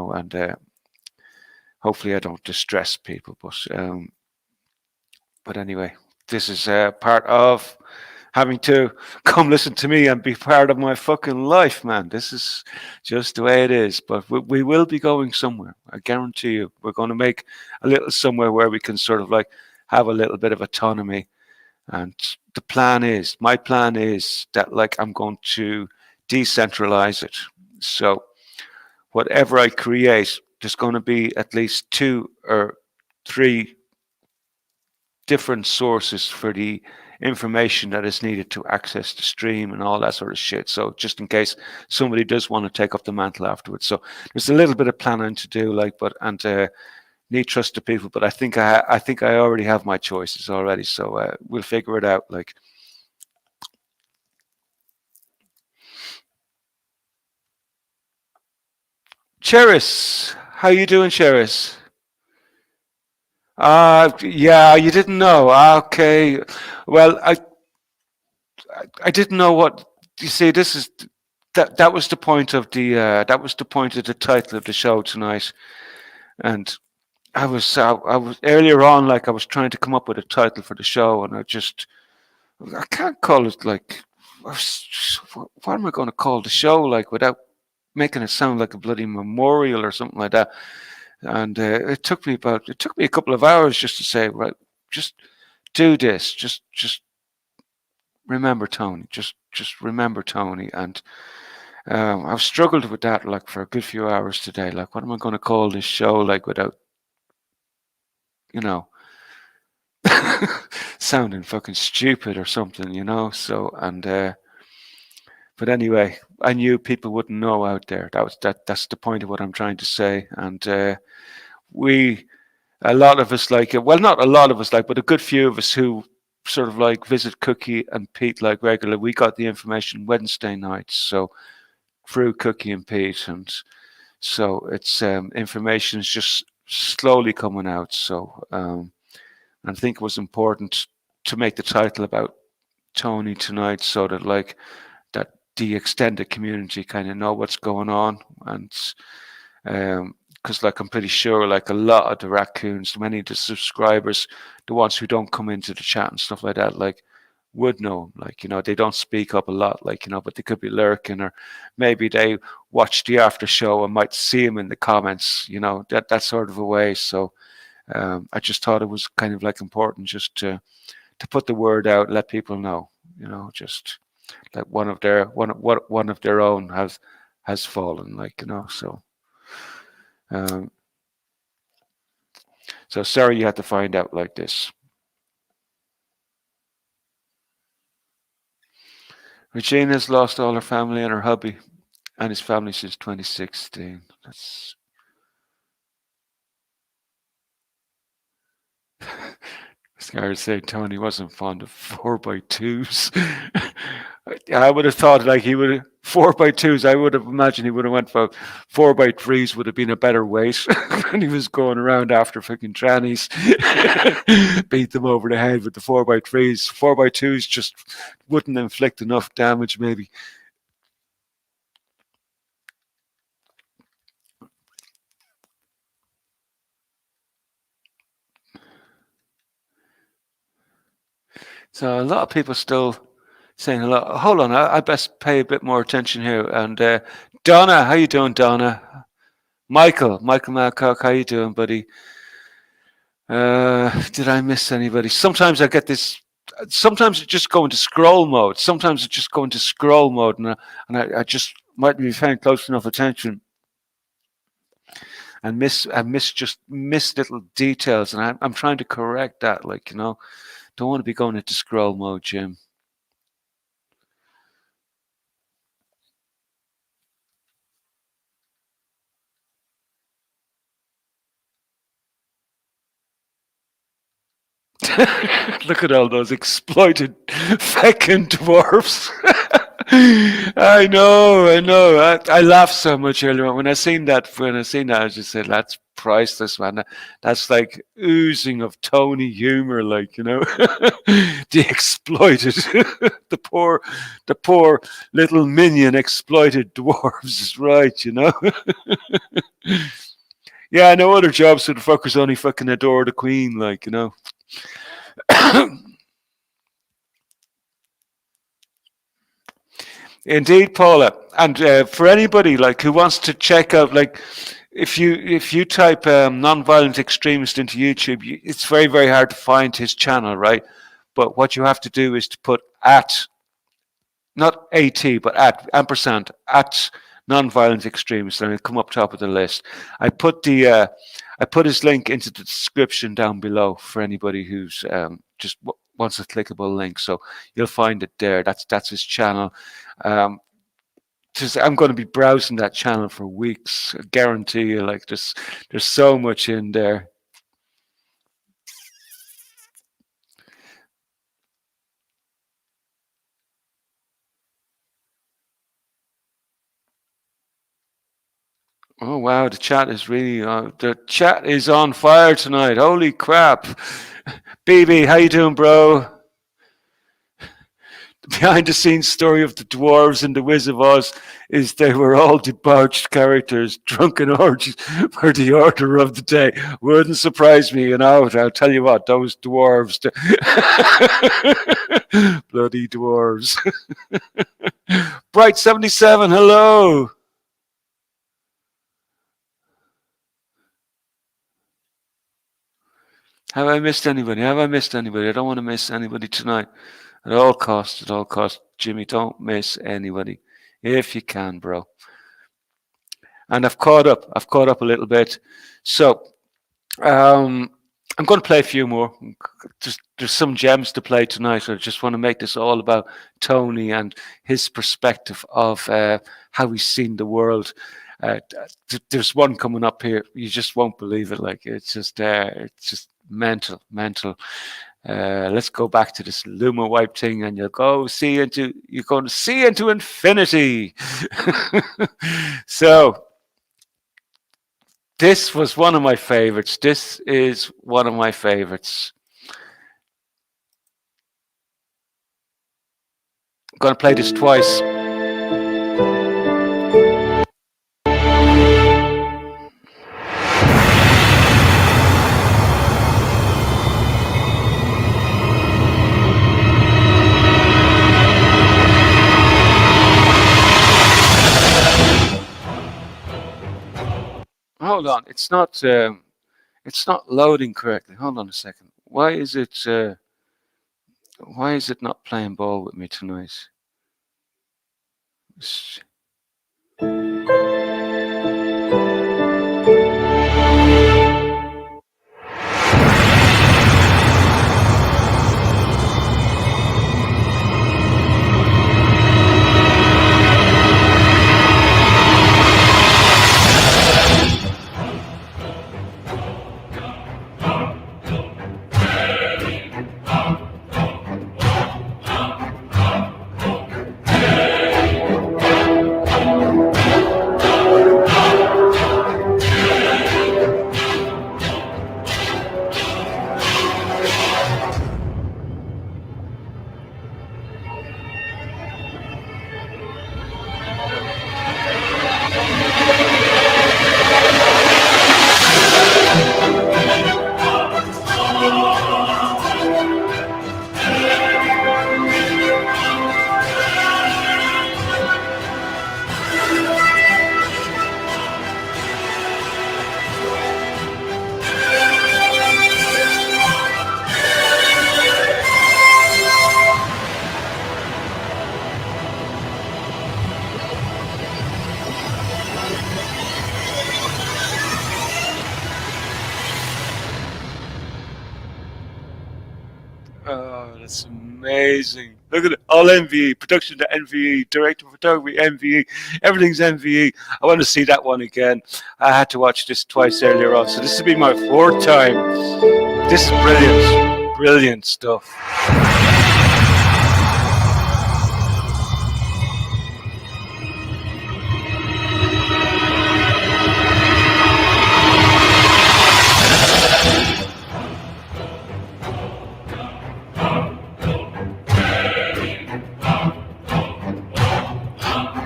hopefully I don't distress people, but anyway, this is part of having to come listen to me and be part of my fucking life, man. This is just the way it is, but we will be going somewhere. I guarantee you, we're going to make a little somewhere where we can sort of like have a little bit of autonomy. And my plan is that like I'm going to decentralize it. So whatever I create, there's going to be at least 2 or 3 different sources for the information that is needed to access the stream and all that sort of shit. So just in case somebody does want to take up the mantle afterwards. So there's a little bit of planning to do, like, need trust to people. But I think I already have my choices already. So we'll figure it out, like. Cheris, how you doing, Cheris? Yeah, you didn't know. Okay, well, I didn't know what you see. This is that was the point of the title of the show tonight, and I was earlier on, like I was trying to come up with a title for the show, and I can't call it like what am I going to call the show like without making it sound like a bloody memorial or something like that. And it took me a couple of hours just to say, right, just do this. Just remember Tony. Just remember Tony. And I've struggled with that like for a good few hours today. Like, what am I going to call this show? Like, without, you know, sounding fucking stupid or something, you know. So but anyway, I knew people wouldn't know out there. That's the point of what I'm trying to say. And a lot of us, like, well, not a lot of us, like, but a good few of us who sort of like visit Cookie and Pete like regular. We got the information Wednesday nights, so through Cookie and Pete, and so it's information is just slowly coming out. So I think it was important to make the title about Tony tonight, so that like that the extended community kind of know what's going on. And because like I'm pretty sure like a lot of the Racoons, many of the subscribers, the ones who don't come into the chat and stuff like that, like would know, like, you know, they don't speak up a lot, like, you know, but they could be lurking, or maybe they watch the after show and might see him in the comments, you know, that sort of a way. So I just thought it was kind of like important just to put the word out, let people know, you know, just like one of their own has fallen, like, you know. So sorry you had to find out like this. Regina's lost all her family and her hubby and his family since 2016. That's Scar said Tony wasn't fond of 4x2s. I would have thought like he would have 4x2s. I would have imagined he would have went for 4x3s. Would have been a better weight when he was going around after fucking trannies. Beat them over the head with the 4x3s. 4x2s just wouldn't inflict enough damage, maybe. So a lot of people still saying a lot. Hold on, I best pay a bit more attention here. And Donna, how you doing, Donna? Michael Malcock, how you doing, buddy? Did I miss anybody? Sometimes I get this. Sometimes it just go into scroll mode. Sometimes it just go into scroll mode, and I just might be paying close enough attention and miss little details, and I'm trying to correct that. Like, you know, don't want to be going into scroll mode, Jim. Look at all those exploited feckin' dwarfs. I know. I laughed so much earlier when I seen that. I just said, "That's priceless, man. That's like oozing of Tony humor, like, you know." The exploited, the poor little minion exploited dwarves is right, you know. Yeah, I know other jobs where the fuckers only fucking adore the queen, like, you know. Indeed, Paula. And for anybody like who wants to check out, like, if you type non-violent extremist into YouTube, it's very, very hard to find his channel, right? But what you have to do is to put at, not at, but at ampersand at non-violent extremist, and it'll come up top of the list. I put his link into the description down below for anybody who's just wants a clickable link. So you'll find it there. That's his channel. I'm going to be browsing that channel for weeks. I guarantee you. Like, there's so much in there. Oh wow, the chat is on fire tonight. Holy crap. BB, how you doing, bro? The behind the scenes story of the dwarves in The Wiz of Oz is they were all debauched characters. Drunken orgies were the order of the day. Wouldn't surprise me, you know. I'll tell you what, those dwarves. Bloody dwarves. Bright 77, hello. Have I missed anybody? Have I missed anybody? I don't want to miss anybody tonight. At all costs, at all costs. Jimmy, don't miss anybody. If you can, bro. And I've caught up. I've caught up a little bit. So I'm going to play a few more. Just there's some gems to play tonight. I just want to make this all about Tony and his perspective of how he's seen the world. There's one coming up here. You just won't believe it. Like it's just mental. Let's go back to this Luma wipe thing, and you're going to see into infinity. So this was one of my favorites. This is one of my favorites. I'm going to play this twice. Hold on, it's not loading correctly. Hold on a second. Why is it not playing ball with me tonight? Oh, that's amazing. Look at it. All MVE. Production to NVE. Director of photography, NVE. Everything's NVE. I want to see that one again. I had to watch this twice earlier on. So this will be my fourth time. This is brilliant. Brilliant stuff.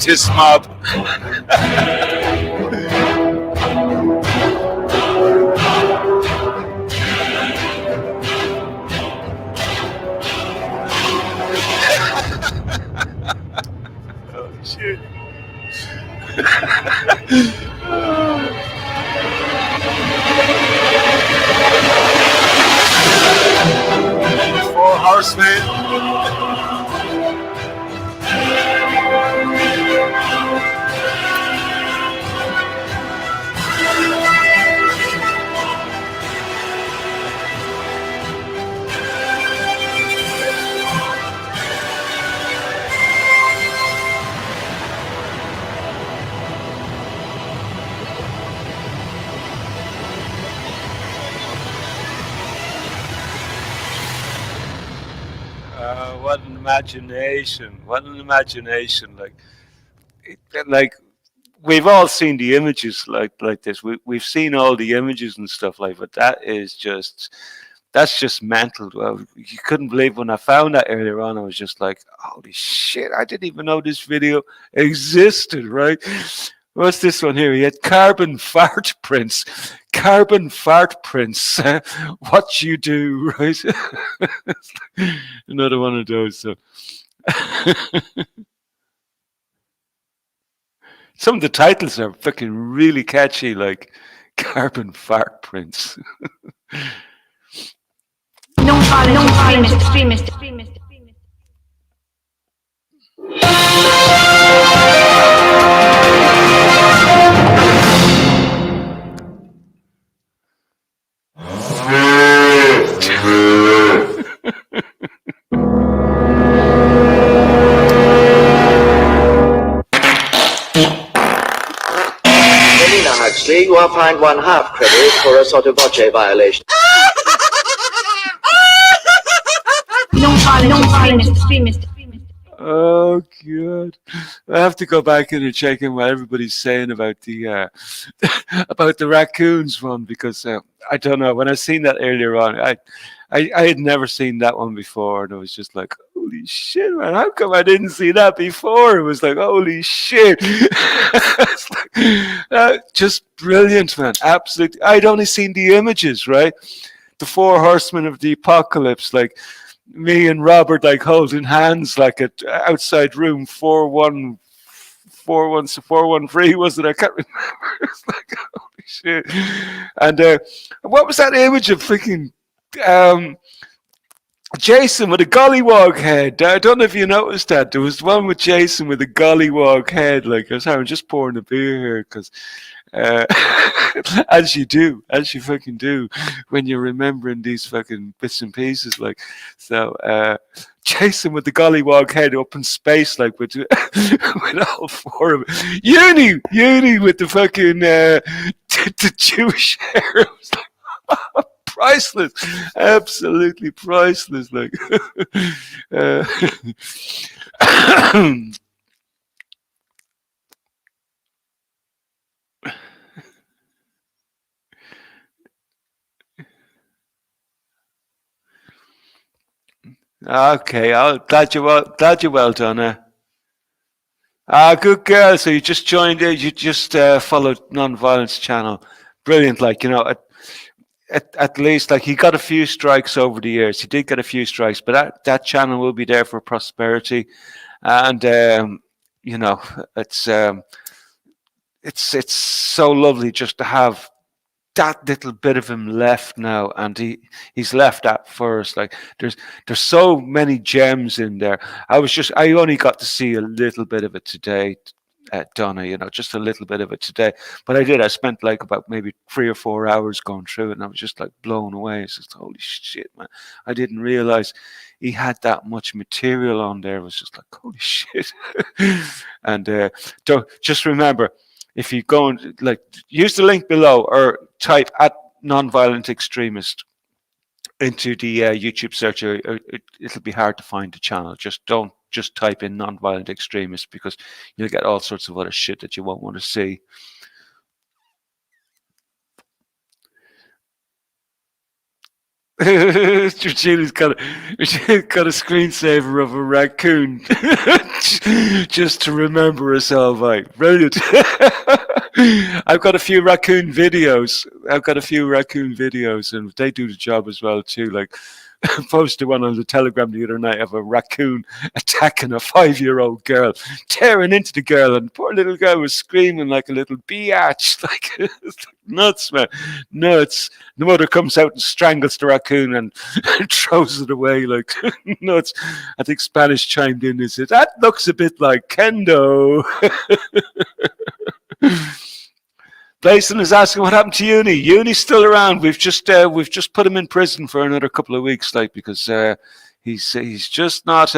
This mob. Oh shit. Four horsemen. What an imagination! What an imagination! Like we've all seen the images like this. We've seen all the images and stuff like, but that's just mental. Well, you couldn't believe when I found that earlier on. I was just like, holy shit! I didn't even know this video existed. Right? What's this one here? He had carbon fart prints. Carbon fart prints. What you do, right? Another one of those. So. Some of the titles are fucking really catchy, like carbon fart prints. non-violent extremist. Melina Huxley, you are fined 1/2 credit for a sotto voce violation. Non-violent extremist. Oh god! I have to go back in and check in what everybody's saying about the about the raccoons one, because I don't know. When I seen that earlier on, I had never seen that one before, and I was just like, "Holy shit, man! How come I didn't see that before?" It was like, "Holy shit!" It's like, just brilliant, man! Absolutely. I'd only seen the images, right? The four horsemen of the apocalypse, like me and Robert, like holding hands, like at outside room 413, was it? I can't remember. It's like, holy shit. And what was that image of freaking Jason with a gollywog head? I don't know if you noticed that. There was one with Jason with a gollywog head. Like, I was having just pouring a beer here because as you fucking do when you're remembering these fucking bits and pieces, like, so Jason with the gollywog head up in space, like with all four of them. Uni with the fucking the Jewish hair. It was like, priceless, absolutely priceless, like. Okay, glad you're well done. Good girl. So you just joined it. You just followed Non-Violence channel. Brilliant. Like, you know, at least, like, he got a few strikes over the years. He did get a few strikes, but that channel will be there for prosperity. And you know, it's so lovely just to have that little bit of him left now, and he's left that first. Like, there's so many gems in there. I only got to see a little bit of it today, Donna, you know, just a little bit of it today, but I spent like about maybe 3 or 4 hours going through it, and I was just like blown away. It's just, holy shit, man, I didn't realize he had that much material on there. It was just like, holy shit. And just remember, if you go and like use the link below or type at non-violent extremist into the YouTube search, it'll be hard to find the channel. Don't type in non-violent extremist, because you'll get all sorts of other shit that you won't want to see. Georgina's got a screensaver of a raccoon just to remember herself. Like, brilliant. I've got a few raccoon videos, and they do the job as well too. Like, I posted one on the Telegram the other night of a raccoon attacking a 5-year-old girl, tearing into the girl, and the poor little girl was screaming like a little biatch. Like, it's like nuts, man, nuts. The mother comes out and strangles the raccoon and throws it away, like nuts. I think Spanish chimed in and said, "That looks a bit like kendo." Blason is asking what happened to Uni. Uni's still around. We've just put him in prison for another couple of weeks, like, because he's just not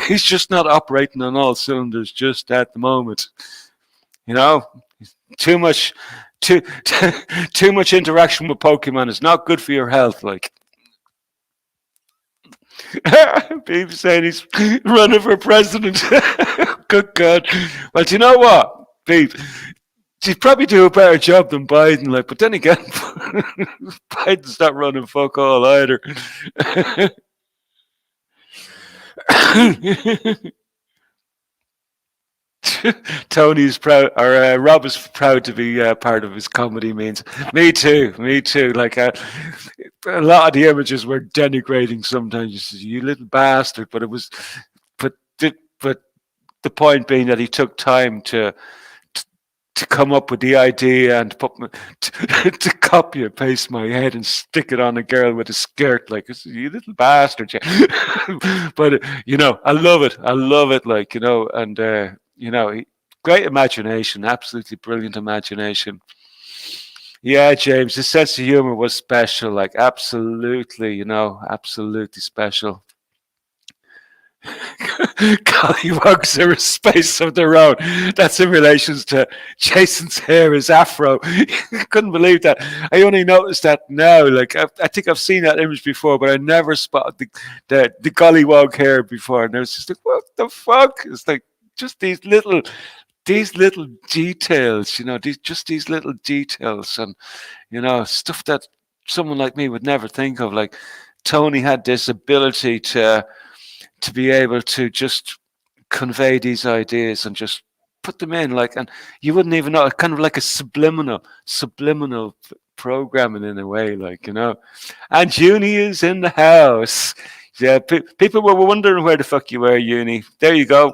he's just not operating on all cylinders just at the moment. You know, too much interaction with Pokemon is not good for your health. Like, people saying he's running for president. Good God. Well, do you know what, Beep? He'd probably do a better job than Biden, like, but then again, Biden's not running fuck all either. Tony's proud, or Rob is proud to be part of his comedy means. Me too. Like, a lot of the images were denigrating sometimes. You say, "You little bastard," but the point being that he took time to to come up with the idea and to copy and paste my head and stick it on a girl with a skirt, like, you little bastard. But I love it. I love it, like, and great imagination, absolutely brilliant imagination. Yeah, James, his sense of humor was special, like, absolutely, absolutely special. Collywugs are a space of their own. That's in relation to Jason's hair is afro. Couldn't believe that. I only noticed that now. Like, I think I've seen that image before, but I never spotted the Gollywog hair before. And I was just like, what the fuck? It's like just these little details, these little details, and stuff that someone like me would never think of. Like, Tony had this ability to be able to just convey these ideas and just put them in, like, and you wouldn't even know, kind of like a subliminal programming in a way, like, and Uni is in the house. Yeah, people were wondering where the fuck you were, Uni. There you go.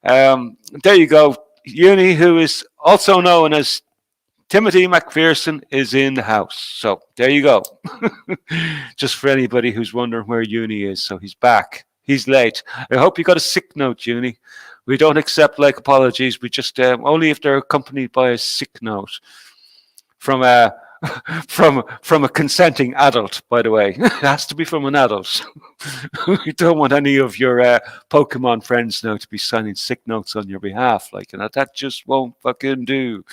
There you go. Uni, who is also known as Timothy McPherson, is in the house. So there you go. Just for anybody who's wondering where Uni is. So he's back. He's late. I hope you got a sick note, Uni. We don't accept apologies. We just only if they're accompanied by a sick note from a from a consenting adult. By the way, it has to be from an adult. We don't want any of your Pokemon friends now to be signing sick notes on your behalf. Like, that just won't fucking do.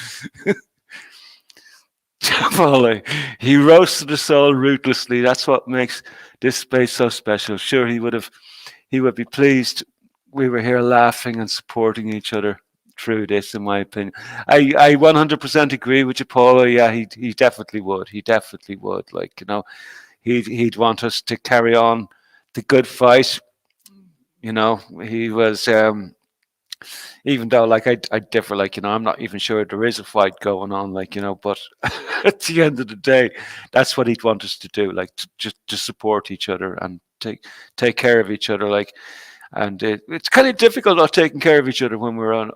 Polly, he roasted us all ruthlessly. That's what makes this space so special. Sure, he would be pleased we were here laughing and supporting each other through this, in my opinion. I 100% agree with you, Paula. Yeah, he definitely would. He definitely would. Like, he'd want us to carry on the good fight. He was even though, like, I differ, like, I'm not even sure there is a fight going on, like, but at the end of the day, that's what he'd want us to do, like, just to support each other and take care of each other, like. And it's kind of difficult not taking care of each other when we're on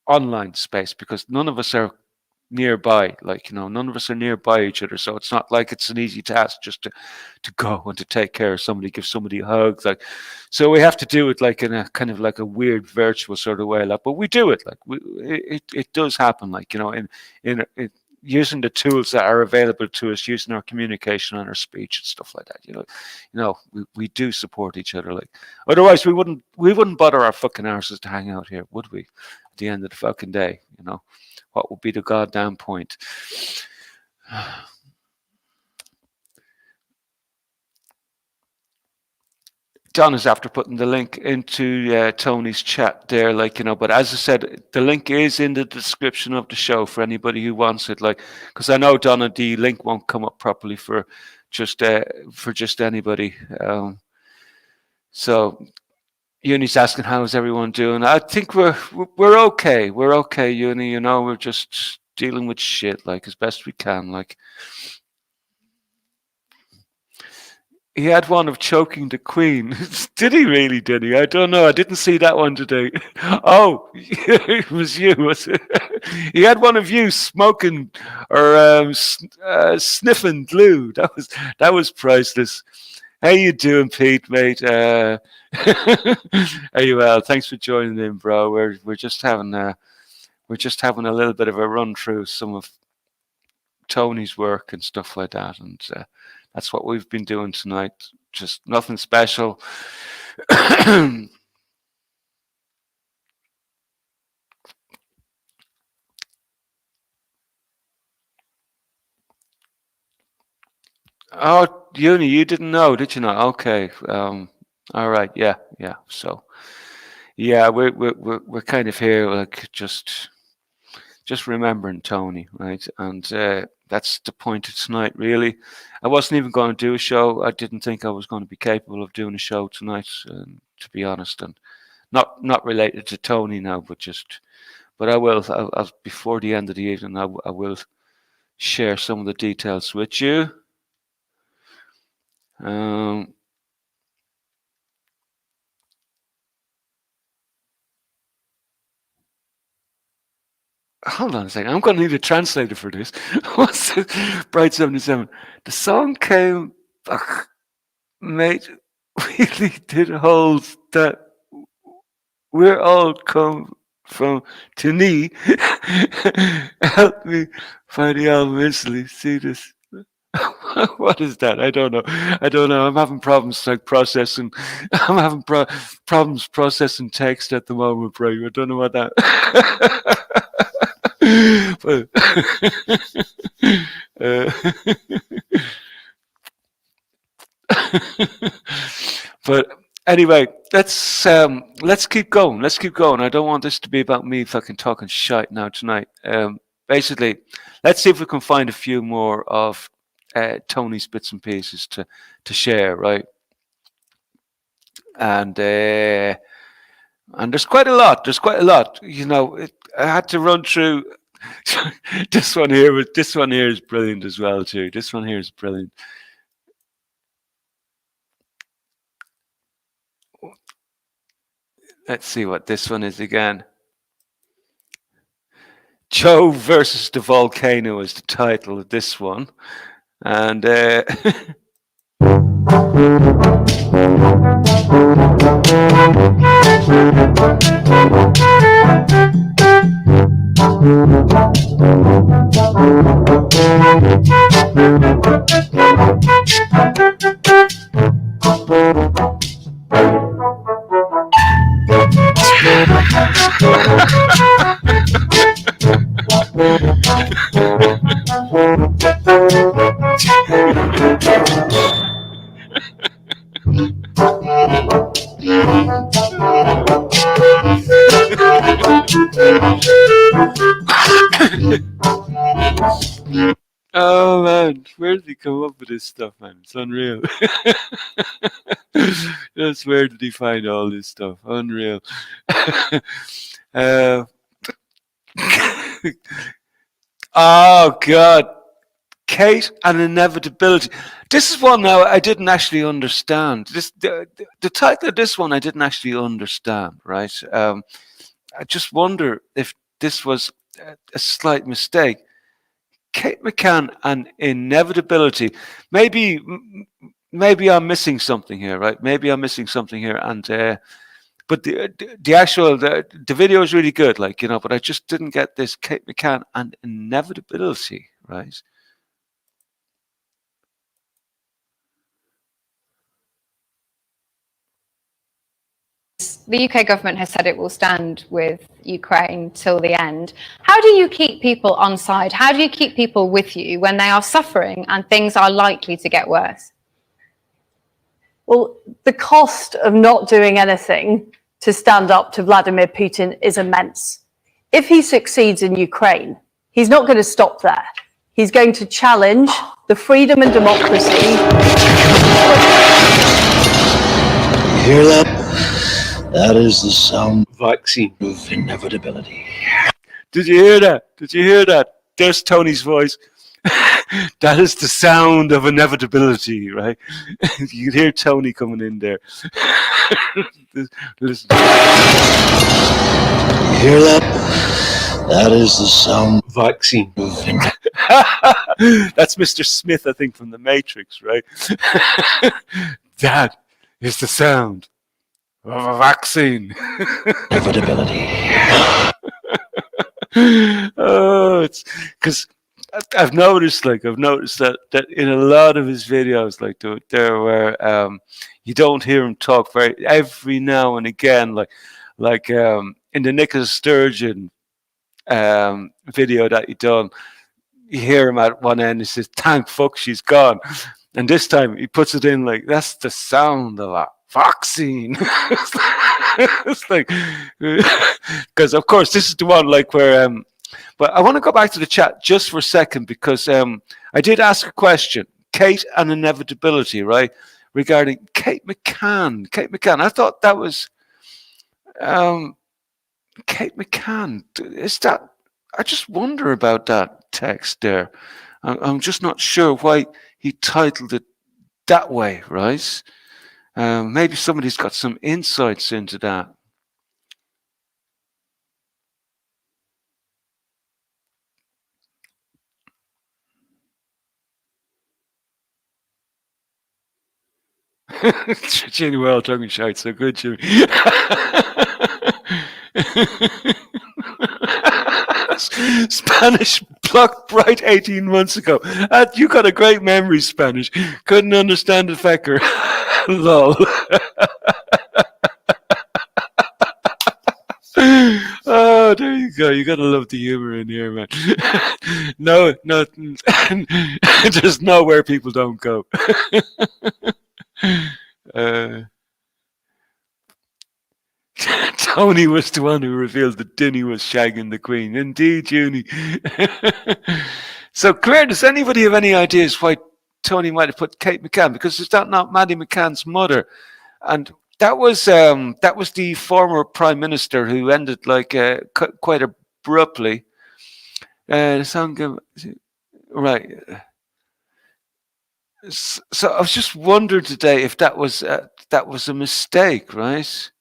online space, because none of us are nearby, like, none of us are nearby each other, so it's not like it's an easy task just to go and to take care of somebody, give somebody a hug, like. So we have to do it like in a kind of like a weird virtual sort of way, like, but we do it, like, it does happen, like, in using the tools that are available to us, using our communication and our speech and stuff like that. We do support each other, like, otherwise we wouldn't bother our fucking arses to hang out here, would we? At the end of the fucking day, what would be the goddamn point? John is after putting the link into Tony's chat there, like, but as I said, the link is in the description of the show for anybody who wants it, like, because I know, Donna, the link won't come up properly for just anybody. So Uni's asking, how's everyone doing? I think we're okay. We're okay, Uni. We're just dealing with shit, like, as best we can, like. He had one of choking the Queen. Did he really? Did he? I don't know. I didn't see that one today. Oh, it was you, was it? He had one of you smoking or sniffing glue. That was priceless. How you doing, Pete, mate? Are you well? Thanks for joining in, bro. We're just having a little bit of a run through some of Tony's work and stuff like that, and that's what we've been doing tonight. Just nothing special. Oh, Uni, you didn't know, did you not? Okay. All right. Yeah. So, yeah, we're kind of here, like, just remembering Tony, right? And that's the point of tonight, really. I wasn't even going to do a show. I didn't think I was going to be capable of doing a show tonight, to be honest, and not related to Tony now, but I will. I'll before the end of the evening, I will share some of the details with you. hold on a second. I'm going to need a translator for this. What's this? Bright 77. The song came back, mate. Really did holes that we're all come from to me. Help me find the album instantly. See this. What is that? I don't know. I'm having problems like processing. I'm having problems processing text at the moment, bro. I don't know what that. But, but anyway, let's keep going. Let's keep going. I don't want this to be about me fucking talking shite now tonight. Basically, let's see if we can find a few more of Tony's bits and pieces to share, right? And there's quite a lot. There's quite a lot. You know, I had to run through this one here. This one here is brilliant as well too. This one here is brilliant. Let's see what this one is again. Joe versus the Volcano is the title of this one. And oh man, where did he come up with this stuff, man? It's unreal. Just where did he find all this stuff? Unreal. Oh God, Kate and Inevitability. This is one now I didn't actually understand. The title of this one I didn't actually understand. Right? I just wonder if this was a slight mistake. Kate McCann and Inevitability. Maybe I'm missing something here, right? Maybe I'm missing something here, and but the actual the video is really good, like, you know. But I just didn't get this Kate McCann and Inevitability, right? The UK government has said it will stand with Ukraine till the end. How do you keep people on side? How do you keep people with you when they are suffering and things are likely to get worse? Well, the cost of not doing anything to stand up to Vladimir Putin is immense. If he succeeds in Ukraine, he's not going to stop there. He's going to challenge the freedom and democracy. You hear that? That is the sound vaccine of inevitability. Did you hear that? Did you hear that? There's Tony's voice. That is the sound of inevitability, right? You can hear Tony coming in there. Listen. You hear that? That is the sound vaccine of That's Mr. Smith, I think, from The Matrix, right? That is the sound of a vaccine. inevitability. Oh, it's because I've noticed that in a lot of his videos, like there where you don't hear him talk every now and again, like in the Nicola Sturgeon video that he done, you hear him at one end. He says, "Thank fuck she's gone," and this time he puts it in like, "That's the sound of a vaccine." It's like, because of course this is the one like where but I want to go back to the chat just for a second, because I did ask a question, Kate and Inevitability, right, regarding Kate McCann. Kate McCann, I thought that was Kate McCann. Is that, I just wonder about that text there. I'm just not sure why he titled it that way, right? Maybe somebody's got some insights into that. Jimmy, well, tongue and shite, so good, Jimmy. Spanish blocked bright 18 months ago. You got a great memory, Spanish. Couldn't understand the fecker. Lol. Oh, there you go. You gotta love the humor in here, man. No, there's nowhere people don't go. Tony was the one who revealed that Dinny was shagging the Queen. Indeed, Uni. So, Claire, does anybody have any ideas why Tony might have put Kate McCann? Because is that not Maddie McCann's mother? And that was the former Prime Minister who ended like quite abruptly. The song, right. So I was just wondering today if that was a mistake, right?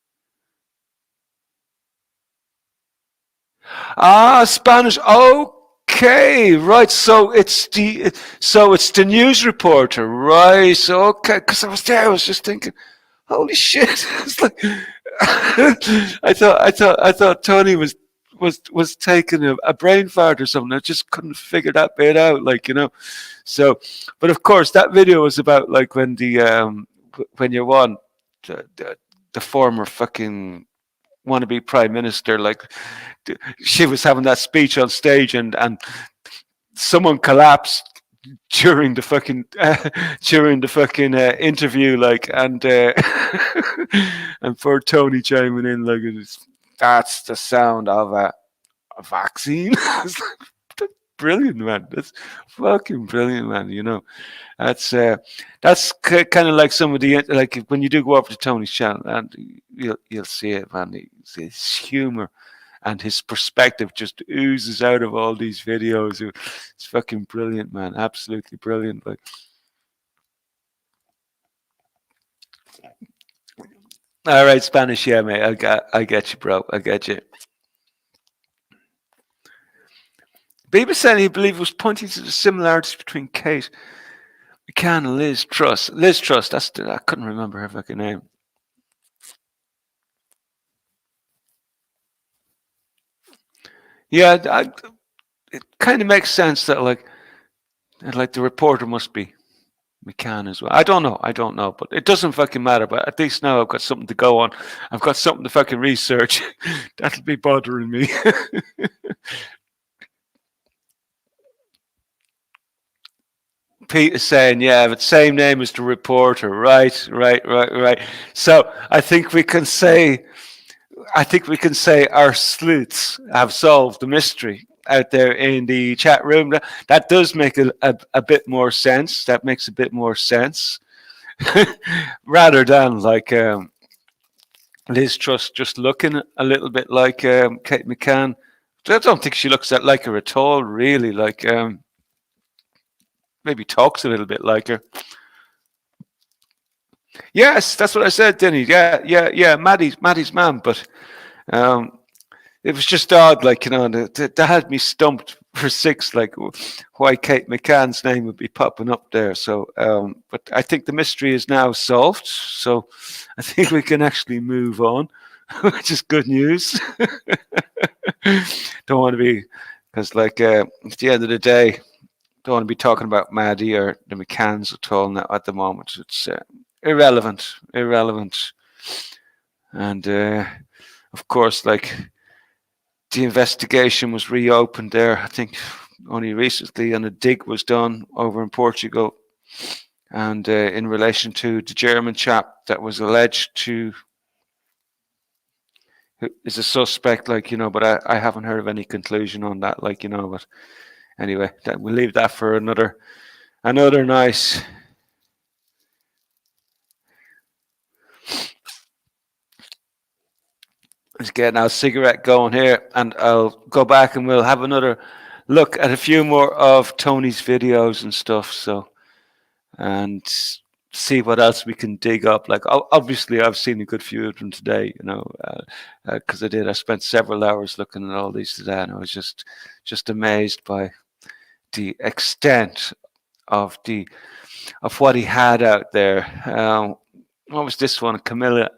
Ah, Spanish. Okay, right. So it's the news reporter, right? Okay, because I was there, I was just thinking, holy shit! It's like I thought Tony was taking a brain fart or something. I just couldn't figure that bit out, like, you know. So, but of course, that video was about like when you want the former fucking wannabe prime minister, like she was having that speech on stage, and someone collapsed during the fucking interview, like, and and poor Tony chiming in like, that's the sound of a vaccine. It's like, brilliant, man. That's fucking brilliant, man. You know, that's kind of like some of the, like when you do go up to Tony's channel, and you'll see it, man. His humor and his perspective just oozes out of all these videos. It's fucking brilliant, man. Absolutely brilliant. Like, all right, Spanish, yeah, mate. I get you, bro. I get you. Bieber said he believed it was pointing to the similarities between Kate McCann and Liz Truss. Liz Truss, I couldn't remember her fucking name. Yeah, it kind of makes sense that like the reporter must be McCann as well. I don't know, but it doesn't fucking matter. But at least now I've got something to go on. I've got something to fucking research. That'll be bothering me. Pete is saying, yeah, but same name as the reporter. Right. So I think we can say our sleuths have solved the mystery out there in the chat room. That does make a bit more sense. That makes a bit more sense. Rather than like Liz Truss just looking a little bit like Kate McCann. I don't think she looks like her at all, really. Like maybe talks a little bit like her. Yes, that's what I said, Denny. Yeah. Maddie's mum, but it was just odd, like, you know, that had me stumped for 6, like why Kate McCann's name would be popping up there. So, but I think the mystery is now solved. So I think we can actually move on, which is good news. Don't want to be, because like at the end of the day, don't want to be talking about Maddie or the McCanns at all now at the moment. It's irrelevant. And of course, like, the investigation was reopened there, I think only recently, and a dig was done over in Portugal, and in relation to the German chap that was alleged to, who is a suspect, like, you know, but I haven't heard of any conclusion on that, like, you know. But anyway, we'll leave that for another night. Let's get our cigarette going here, and I'll go back and we'll have another look at a few more of Tony's videos and stuff. So, and see what else we can dig up. Like, obviously, I've seen a good few of them today, you know, because I spent several hours looking at all these today, and I was just amazed by the extent of what he had out there. what was this one? Camilla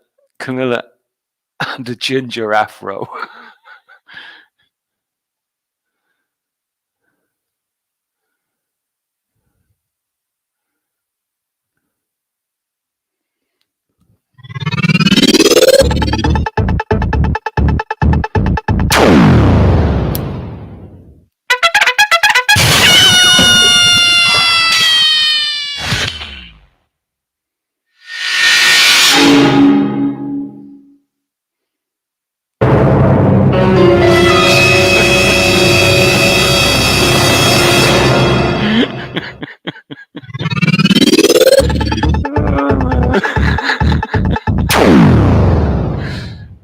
and the ginger afro.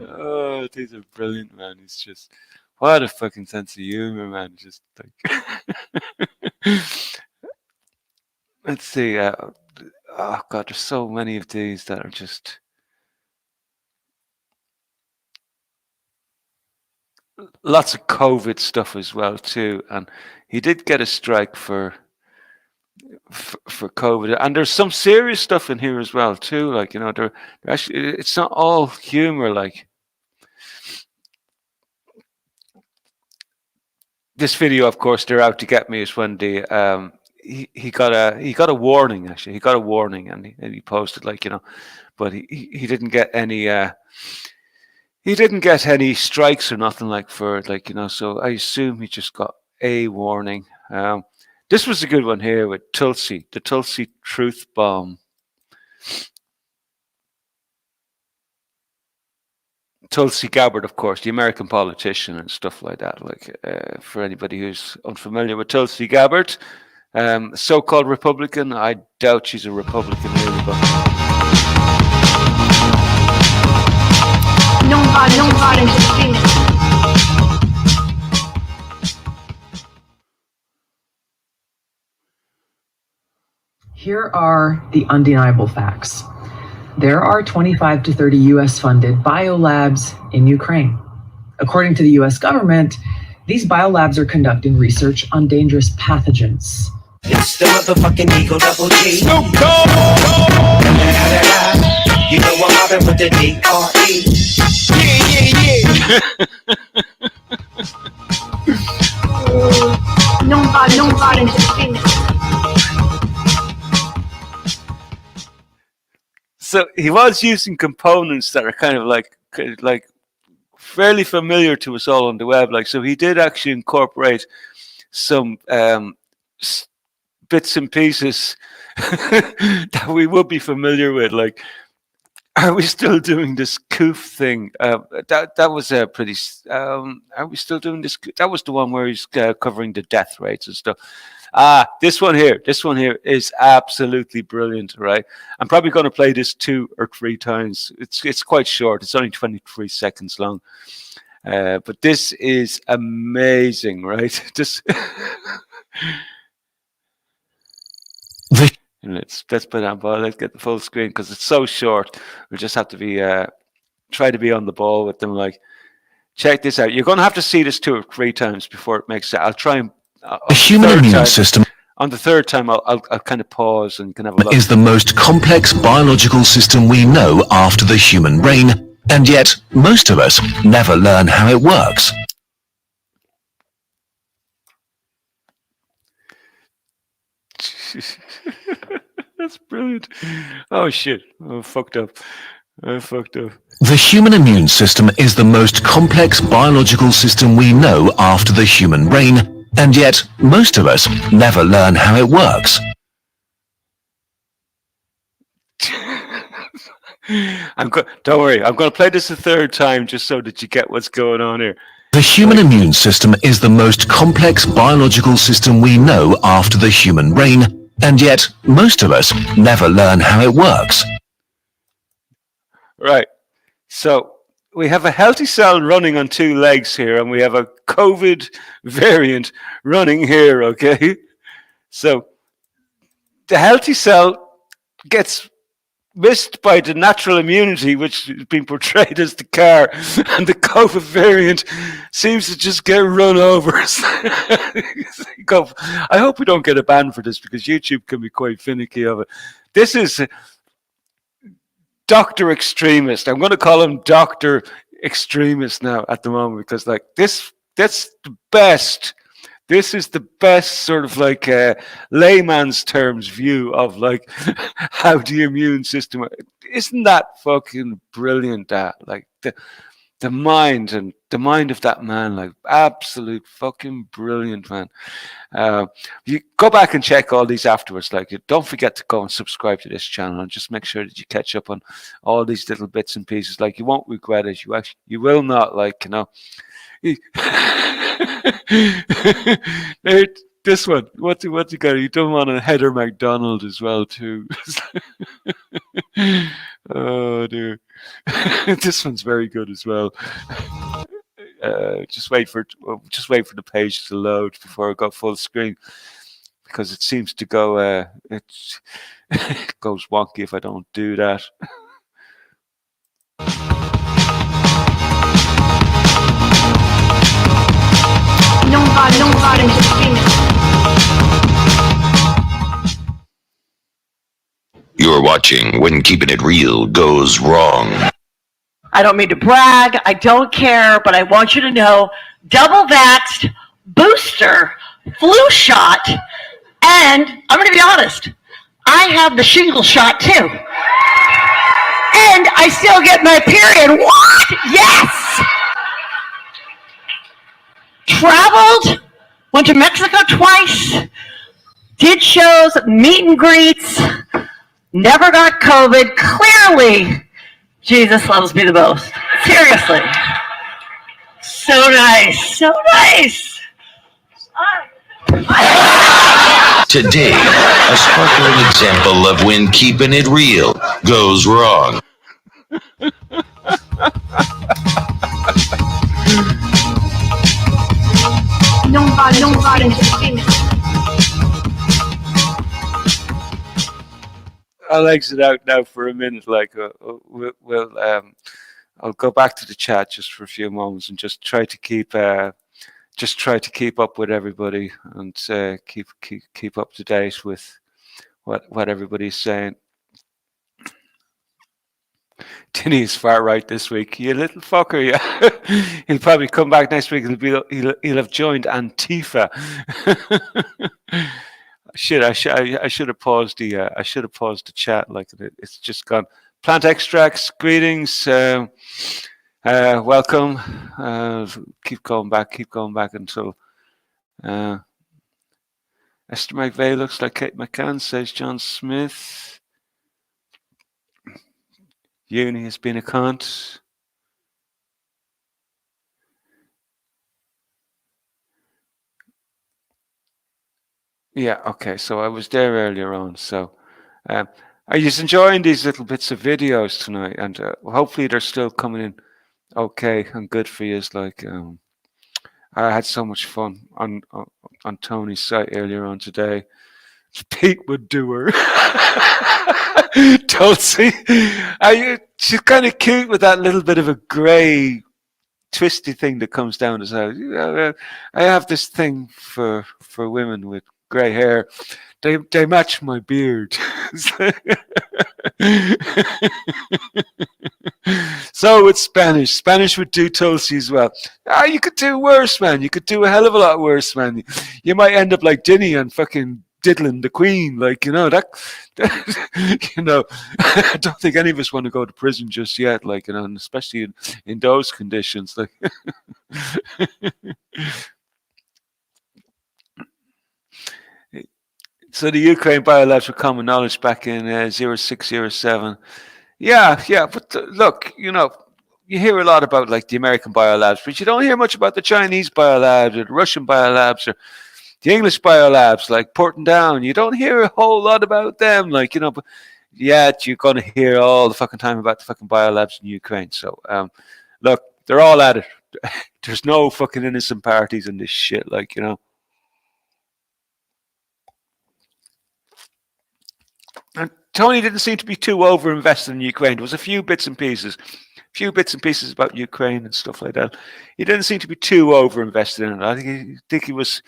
Oh, these are brilliant, man. It's just what a fucking sense of humor, man. Just like let's see. Oh god, there's so many of these that are just lots of COVID stuff as well too. And he did get a strike for COVID, and there's some serious stuff in here as well too. Like they're actually it's not all humor. Like this video, of course, they're out to get me. Is when the he got a warning. Actually, he got a warning, and he posted but he didn't get any. He didn't get any strikes or nothing for So I assume he just got a warning. This was a good one here with Tulsi, the Tulsi truth bomb. Tulsi Gabbard, of course, the American politician and stuff like that. For anybody who's unfamiliar with Tulsi Gabbard, so-called Republican. I doubt she's a Republican really, but Non-violent extremists. Here are the undeniable facts. There are 25 to 30 US funded biolabs in Ukraine. According to the US government, these biolabs are conducting research on dangerous pathogens. It's the motherfucking Eagle Double G. Snoop Dogg! You know I'm mobbing with the D.R.E. Non-violent extremists. So he was using components that are kind of like fairly familiar to us all on the web. So he did actually incorporate some bits and pieces that we would be familiar with. Are we still doing this coof thing? That was a pretty. Are we still doing this? That was the one where he's covering the death rates and stuff. This one here is absolutely brilliant, right? I'm probably going to play this 2 or 3 times. It's quite short. It's only 23 seconds long. But this is amazing, right? Let's put on ball. Let's get the full screen because it's so short. We just have to be try to be on the ball with them. Check this out. You're going to have to see this 2 or 3 times before it makes sense. I'll try and. The human immune system on the third time, I'll kind of pause and can have a look. Is the most complex biological system we know after the human brain, and yet most of us never learn how it works. That's brilliant. Oh shit! I fucked up. The human immune system is the most complex biological system we know after the human brain, and yet most of us never learn how it works. Don't worry, I'm going to play this a 3rd time just so that you get what's going on here. The human immune system is the most complex biological system we know after the human brain, and yet most of us never learn how it works. Right. So we have a healthy cell running on 2 legs here, and we have a COVID variant running here, okay? So the healthy cell gets missed by the natural immunity, which has been portrayed as the car, and the COVID variant seems to just get run over. I hope we don't get a ban for this because YouTube can be quite finicky of it. This is Dr. Extremist. I'm going to call him Dr. Extremist now at the moment, because like that's the best. This is the best sort of like layman's terms view of like how the immune system. Isn't that fucking brilliant? That like the mind of that man, like absolute fucking brilliant, man. You go back and check all these afterwards. Like, don't forget to go and subscribe to this channel and just make sure that you catch up on all these little bits and pieces. Like, you won't regret it. You will not. Like, you know. This one, what's you got? You don't want a Heather McDonald as well too. Oh dear, this one's very good as well. Just wait for the page to load before I go full screen, because it seems to go it goes wonky if I don't do that. Non vale interferire. You're watching When Keeping It Real Goes Wrong. I don't mean to brag, I don't care, but I want you to know, double vaxxed, booster, flu shot, and I'm going to be honest, I have the shingle shot too. And I still get my period. What? Yes! Traveled, went to Mexico twice, did shows, meet and greets, never got COVID. Clearly, Jesus loves me the most. Seriously. So nice. So nice. Today, a sparkling example of when keeping it real goes wrong. Non vale interferire. I'll exit out now for a minute. Like, I'll go back to the chat just for a few moments and just try to keep up with everybody and keep up to date with what everybody's saying. Tinny is far right this week. You little fucker, yeah. He'll probably come back next week and he'll have joined Antifa. Shit, I should have paused the chat. Like, it's just gone. Plant extracts, greetings, welcome. Keep going back until Esther McVeigh looks like Kate McCann, says John Smith. Uni has been a cunt. Yeah, okay, so I was there earlier on. So are you enjoying these little bits of videos tonight? And hopefully they're still coming in okay and good for you. Like, I had so much fun on Tony's site earlier on today. Pete would do her. Tulsi, she's kind of cute with that little bit of a grey, twisty thing that comes down his head. You know, I have this thing for women with grey hair. They match my beard. So it's Spanish. Spanish would do Tulsi as well. You could do worse, man. You could do a hell of a lot worse, man. You might end up like Dinny and fucking diddling the Queen, like, you know, that you know, I don't think any of us want to go to prison just yet, like, you know, and especially in those conditions, like. So the Ukraine biolabs for common knowledge back in 0607. Yeah, but look, you know, you hear a lot about like the American biolabs, but you don't hear much about the Chinese biolabs or the Russian biolabs or the English biolabs, like Porton Down. You don't hear a whole lot about them, like, you know, but yet you're going to hear all the fucking time about the fucking biolabs in Ukraine. So, look, they're all at it. There's no fucking innocent parties in this shit, like, you know. And Tony didn't seem to be too over-invested in Ukraine. There was a few bits and pieces about Ukraine and stuff like that. He didn't seem to be too over-invested in it. I think he was.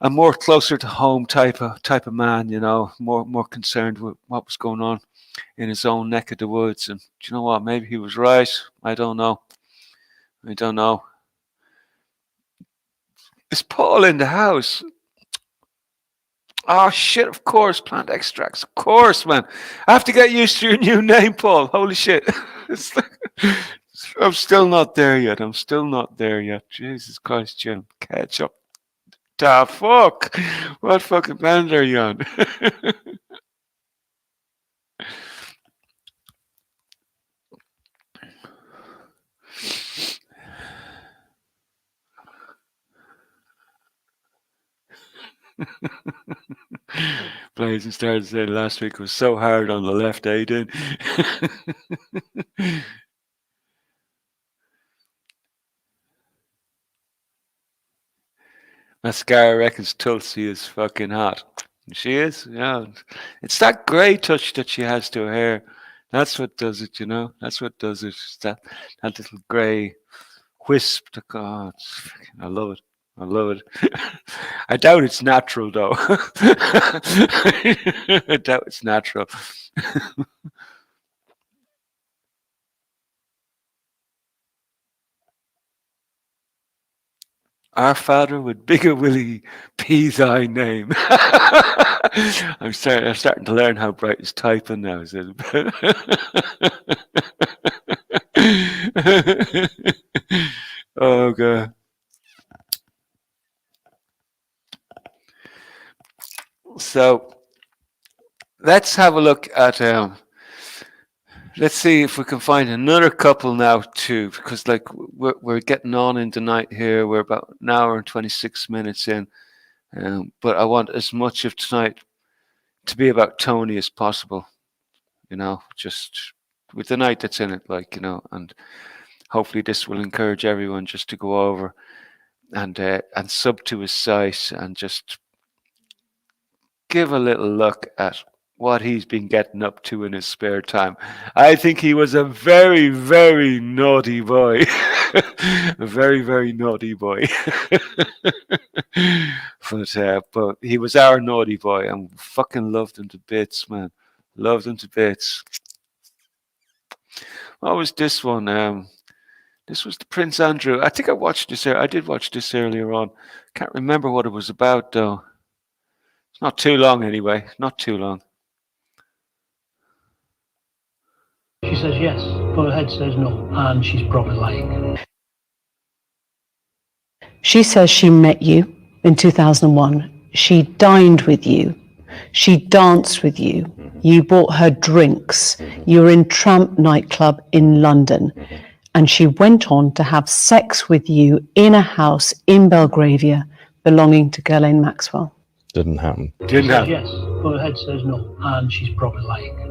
a more closer to home type of man, you know, more concerned with what was going on in his own neck of the woods. And do you know what? Maybe he was right. I don't know. Is Paul in the house? Oh shit! Of course, plant extracts. Of course, man. I have to get used to your new name, Paul. Holy shit! I'm still not there yet. Jesus Christ, Jim. Catch up. Da fuck! What fucking band are you on? Blazing started saying last week was so hard on the left, Aiden. Mascara reckons Tulsi is fucking hot. She is, yeah. It's that grey touch that she has to her hair. That's what does it, you know. That's what does it. It's that little grey wisp. God, I love it. I love it. I doubt it's natural, though. I doubt it's natural. Our Father with bigger Willie be thy name. I'm starting to learn how bright is typing now. Oh god. So let's have a look at let's see if we can find another couple now too, because like we're getting on in the night here. We're about an hour and 26 minutes in, but I want as much of tonight to be about Tony as possible. You know, just with the night that's in it, like, you know, and hopefully this will encourage everyone just to go over and sub to his site and just give a little look at what he's been getting up to in his spare time. I think he was a very, very naughty boy. A very, very naughty boy. But he was our naughty boy and fucking loved him to bits, man. Loved him to bits. What was this one? This was the Prince Andrew. I think I watched this. I did watch this earlier on. Can't remember what it was about, though. It's not too long, anyway. Not too long. She says yes, but her head says no, and she's probably lying. She says she met you in 2001. She dined with you. She danced with you. You bought her drinks. You were in Tramp nightclub in London. And she went on to have sex with you in a house in Belgravia belonging to Ghislaine Maxwell. Didn't happen. Didn't happen. Yes, but her head says no, and she's probably lying.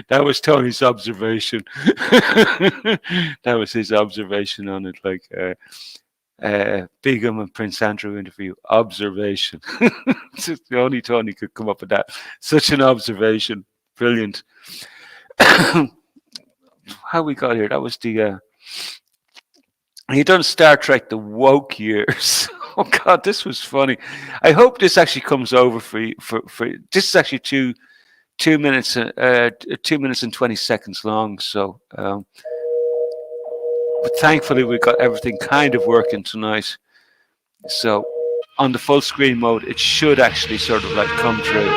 That was Tony's observation. That was his observation on it, like Begum and Prince Andrew interview. Observation. Only Tony could come up with that. Such an observation. Brilliant. How we got here? That was the he done Star Trek the woke years. Oh god, this was funny. I hope this actually comes over for you. For this is actually two minutes 2 minutes and 20 seconds long. So, but thankfully we got everything kind of working tonight. So on the full screen mode, it should actually sort of like come through.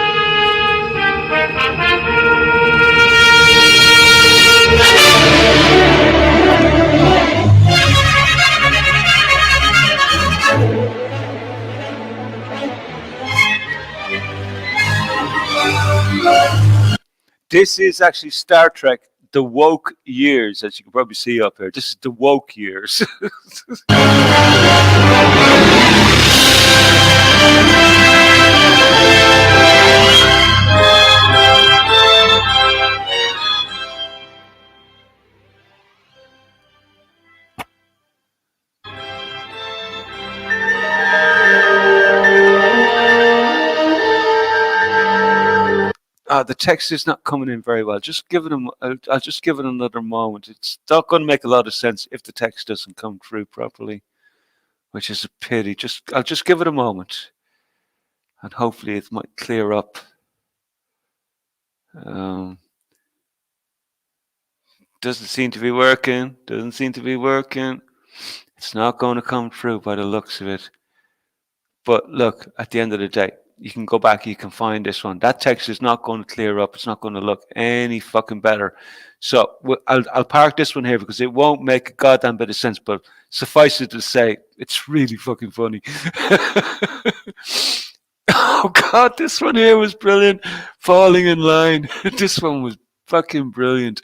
This is actually Star Trek, the woke years, as you can probably see up here. This is the woke years. The text is not coming in very well. Just give it I'll just give it another moment. It's not going to make a lot of sense if the text doesn't come through properly. which is a pity. I'll just give it a moment, and hopefully it might clear up. Doesn't seem to be working. Doesn't seem to be working. It's not going to come through by the looks of it. But look, at the end of the day, you can go back, you can find this one. That text is not going to clear up. It's not going to look any fucking better. So I'll park this one here because it won't make a goddamn bit of sense. But suffice it to say, it's really fucking funny. Oh God, this one here was brilliant. Falling in line. This one was fucking brilliant.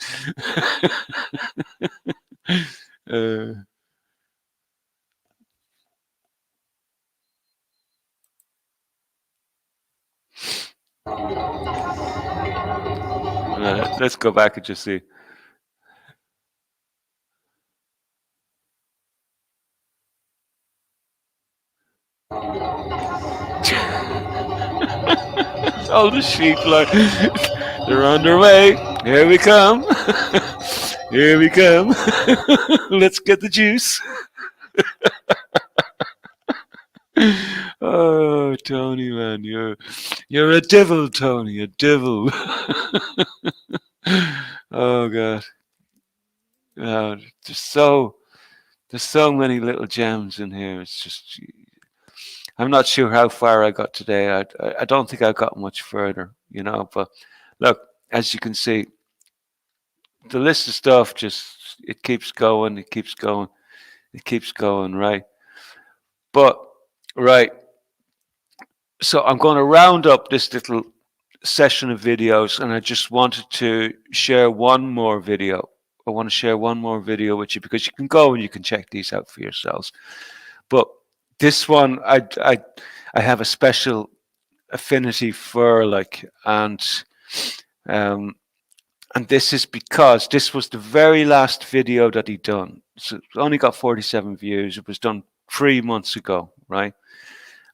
Let's go back and just see. All the sheep like they're on their way. Here we come. Here we come. Let's get the juice. Oh, Tony, man, you're a devil, Tony, a devil. Oh God. There's so many little gems in here. It's just, I'm not sure how far I got today. I don't think I got much further, you know. But look, as you can see, the list of stuff just it keeps going, it keeps going, it keeps going, right? But right, so I'm going to round up this little session of videos, and I just wanted to share one more video. I want to share one more video with you because you can go and you can check these out for yourselves. But this one, I have a special affinity for, like, and this is because this was the very last video that he done. So it only got 47 views. It was done 3 months ago, right?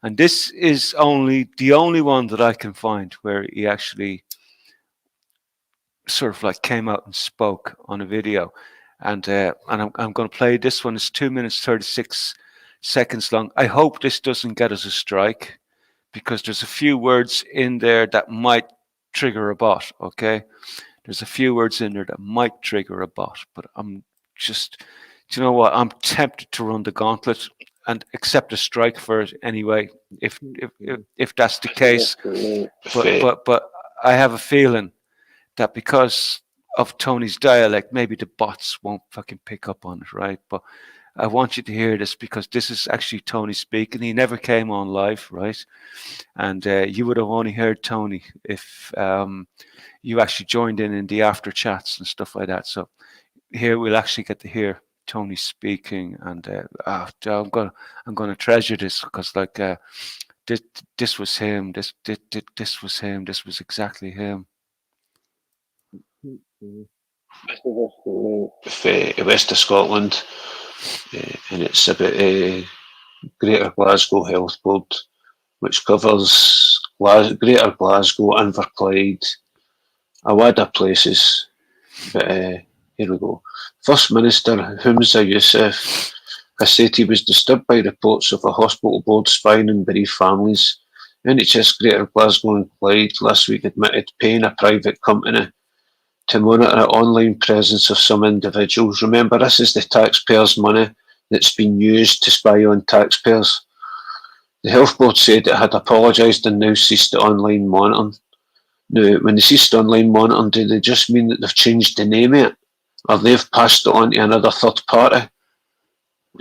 And this is the only one that I can find where he actually sort of like came out and spoke on a video. And I'm going to play this one. It's 2 minutes 36 seconds long. I hope this doesn't get us a strike because there's a few words in there that might trigger a bot. Okay, there's a few words in there that might trigger a bot, but I'm just, do you know what? I'm tempted to run the gauntlet and accept a strike for it anyway, if that's the case. But I have a feeling that because of Tony's dialect, maybe the bots won't fucking pick up on it, right? But I want you to hear this because this is actually Tony speaking. He never came on live, right? And you would have only heard Tony if you actually joined in the after chats and stuff like that. So here we'll actually get to hear Tony speaking, and I'm gonna treasure this because like this was him. This was him. This was exactly him. West of Scotland, and it's about Greater Glasgow Health Board, which covers Greater Glasgow, Inverclyde, a wad of places. But here we go. First Minister Humza Yousaf has said he was disturbed by reports of a hospital board spying on bereaved families. NHS Greater Glasgow and Clyde last week admitted paying a private company to monitor the online presence of some individuals. Remember, this is the taxpayers' money that's been used to spy on taxpayers. The health board said it had apologised and now ceased the online monitoring. Now, when they ceased online monitoring, do they just mean that they've changed the name of it? Or they've passed it on to another third party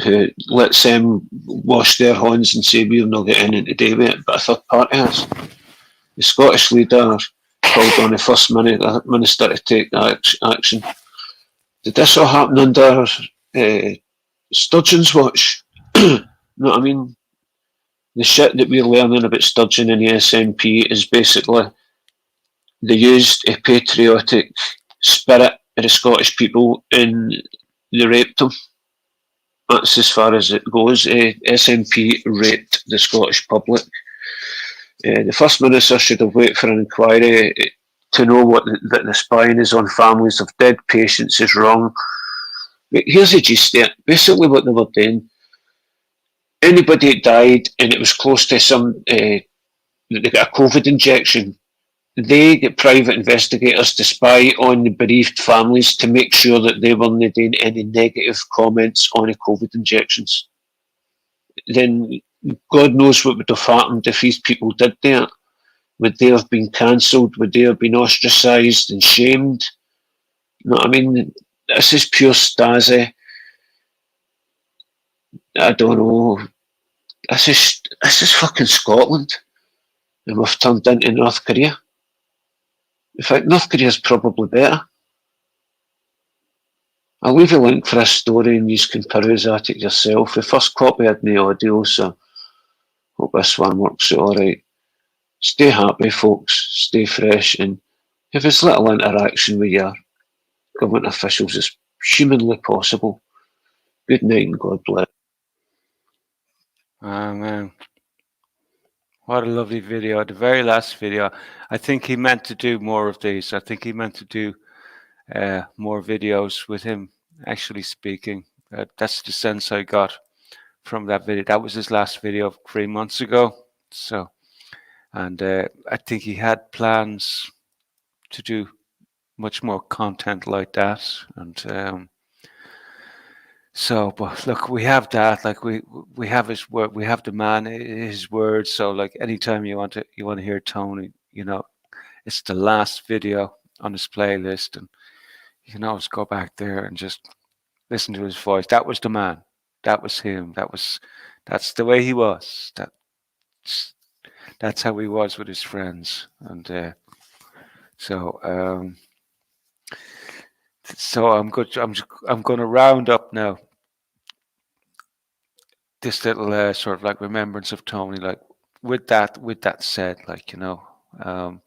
who lets them wash their hands and say we've not got anything to do with it, but a third party has? The Scottish leader called on the First Minister to take action. Did this all happen under Sturgeon's watch? You know what I mean? The shit that we're learning about Sturgeon and the SNP is basically they used a patriotic spirit of the Scottish people and they raped them. That's as far as it goes. SNP raped the Scottish public. The First Minister should have waited for an inquiry to know that the spying is on families of dead patients is wrong. But here's the gist there. Basically what they were doing, anybody that died and it was close to some, they got a COVID injection, they get private investigators to spy on the bereaved families to make sure that they weren't doing any negative comments on the COVID injections. Then God knows what would have happened if these people did that. Would they have been cancelled? Would they have been ostracised and shamed? You know what I mean? This is pure Stasi. I don't know. This is fucking Scotland. And we've turned into North Korea. In fact, North Korea's probably better. I'll leave a link for a story and you can peruse at it yourself. The first copy had no audio, so hope this one works alright. Stay happy, folks. Stay fresh and have as little interaction with your government officials as humanly possible. Good night and God bless. Oh, man. What a lovely video. The very last video. I think he meant to do more of these. I think he meant to do more videos with him actually speaking. That's the sense I got from that video. That was his last video 3 months ago. So, and I think he had plans to do much more content like that. And so, but look, we have that. Like we have his word. We have the man, his word. So, like anytime you want to hear Tony, you know, it's the last video on his playlist, and you can always go back there and just listen to his voice. That was the man. That was him. That's the way he was. That's how he was with his friends. And so I'm good. I'm going to round up now this little sort of like remembrance of Tony. Like with that said, like, you know, I'll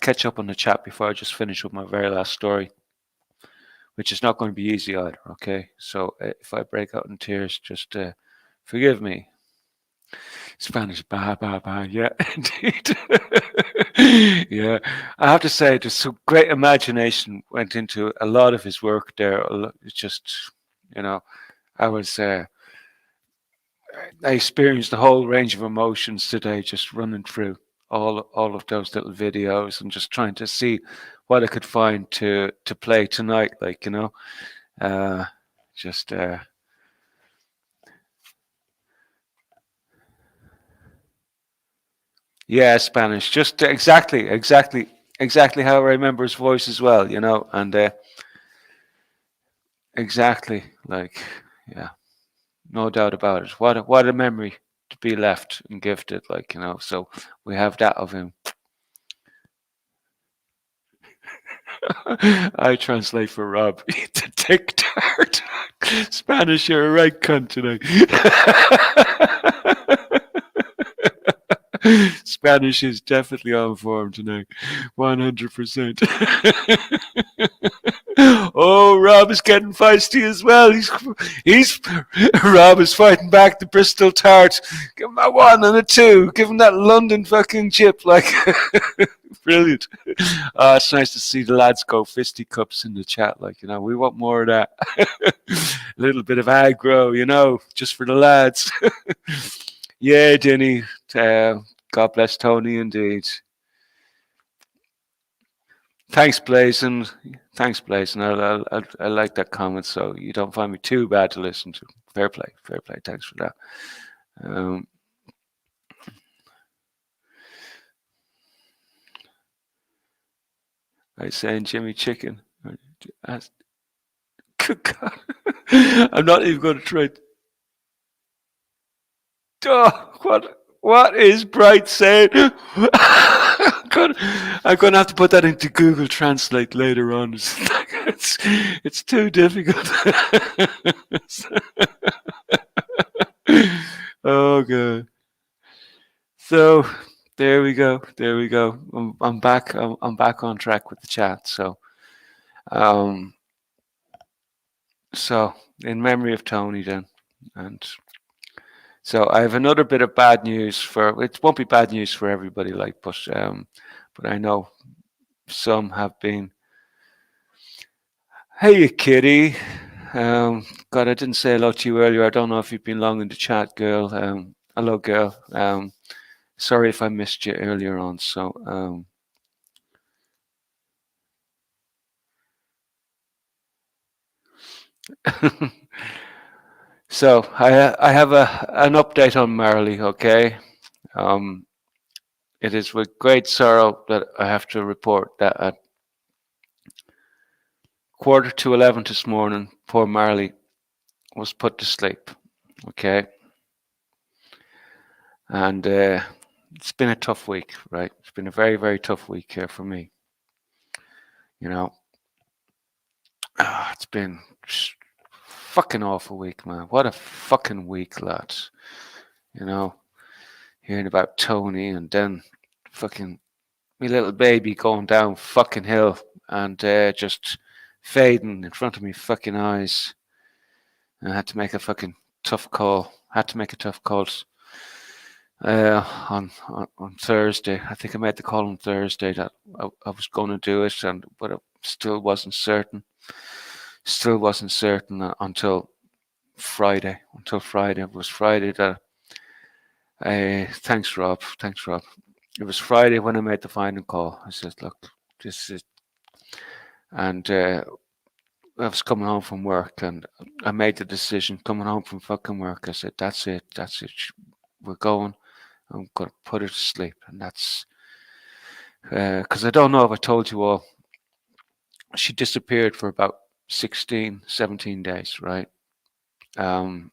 catch up on the chat before I just finish with my very last story, which is not going to be easy either. Okay, so if I break out in tears, just forgive me. Spanish, ba ba ba. Yeah, indeed. Yeah, I have to say, there's some great imagination went into a lot of his work there. It's just, you know, I experienced the whole range of emotions today, just running through all of those little videos and just trying to see what I could find to play tonight. Like, you know, yeah, Spanish, just exactly how I remember his voice as well, you know, and exactly, like, yeah, no doubt about it. What a memory to be left and gifted, like, you know. So we have that of him. I translate for Rob. Eat the dick tart. Spanish, you're a right cunt tonight. Spanish is definitely on form tonight. 100%. Oh, Rob is getting feisty as well. He's Rob is fighting back the Bristol tart. Give him a 1 and a 2. Give him that London fucking chip. Like, brilliant. It's nice to see the lads go fisticuffs in the chat. Like, you know, we want more of that. A little bit of aggro, you know, just for the lads. Yeah, Denny. God bless Tony, indeed. Thanks, Blazon. Thanks, Blazon. I like that comment, so you don't find me too bad to listen to. Fair play. Thanks for that. I saying Jimmy Chicken. Good God. I'm not even going to try. Oh, what is Bright saying? I'm going to have to put that into Google Translate later on. It's too difficult. Oh, God. So there we go. I'm back. I'm back on track with the chat. So, so in memory of Tony, then, and so I have another bit of bad news it won't be bad news for everybody, like, but I know some have been. Hey, kitty. God, I didn't say hello to you earlier. I don't know if you've been long in the chat, girl. Hello, girl. Sorry if I missed you earlier on. So, so I have an update on Marley. Okay. It is with great sorrow that I have to report that at 11:15 this morning, poor Marley was put to sleep. Okay. And it's been a tough week, right? It's been a very, very tough week here for me. You know, it's been fucking awful week, man. What a fucking week, lads. You know, hearing about Tony and then fucking my little baby going down fucking hill and just fading in front of me fucking eyes. And I had to make a fucking tough call. Had to make a tough call on Thursday. I think I made the call on Thursday that I was going to do it, but I still wasn't certain. Still wasn't certain until Friday. Until Friday. It was Friday that. Thanks, Rob. Thanks, Rob. It was Friday when I made the final call. I said, "Look, this is," and I was coming home from work, and I made the decision coming home from fucking work. I said, "That's it. That's it. We're going. I'm going to put her to sleep," and that's because I don't know if I told you all. She disappeared for about 16, 17 days, right? And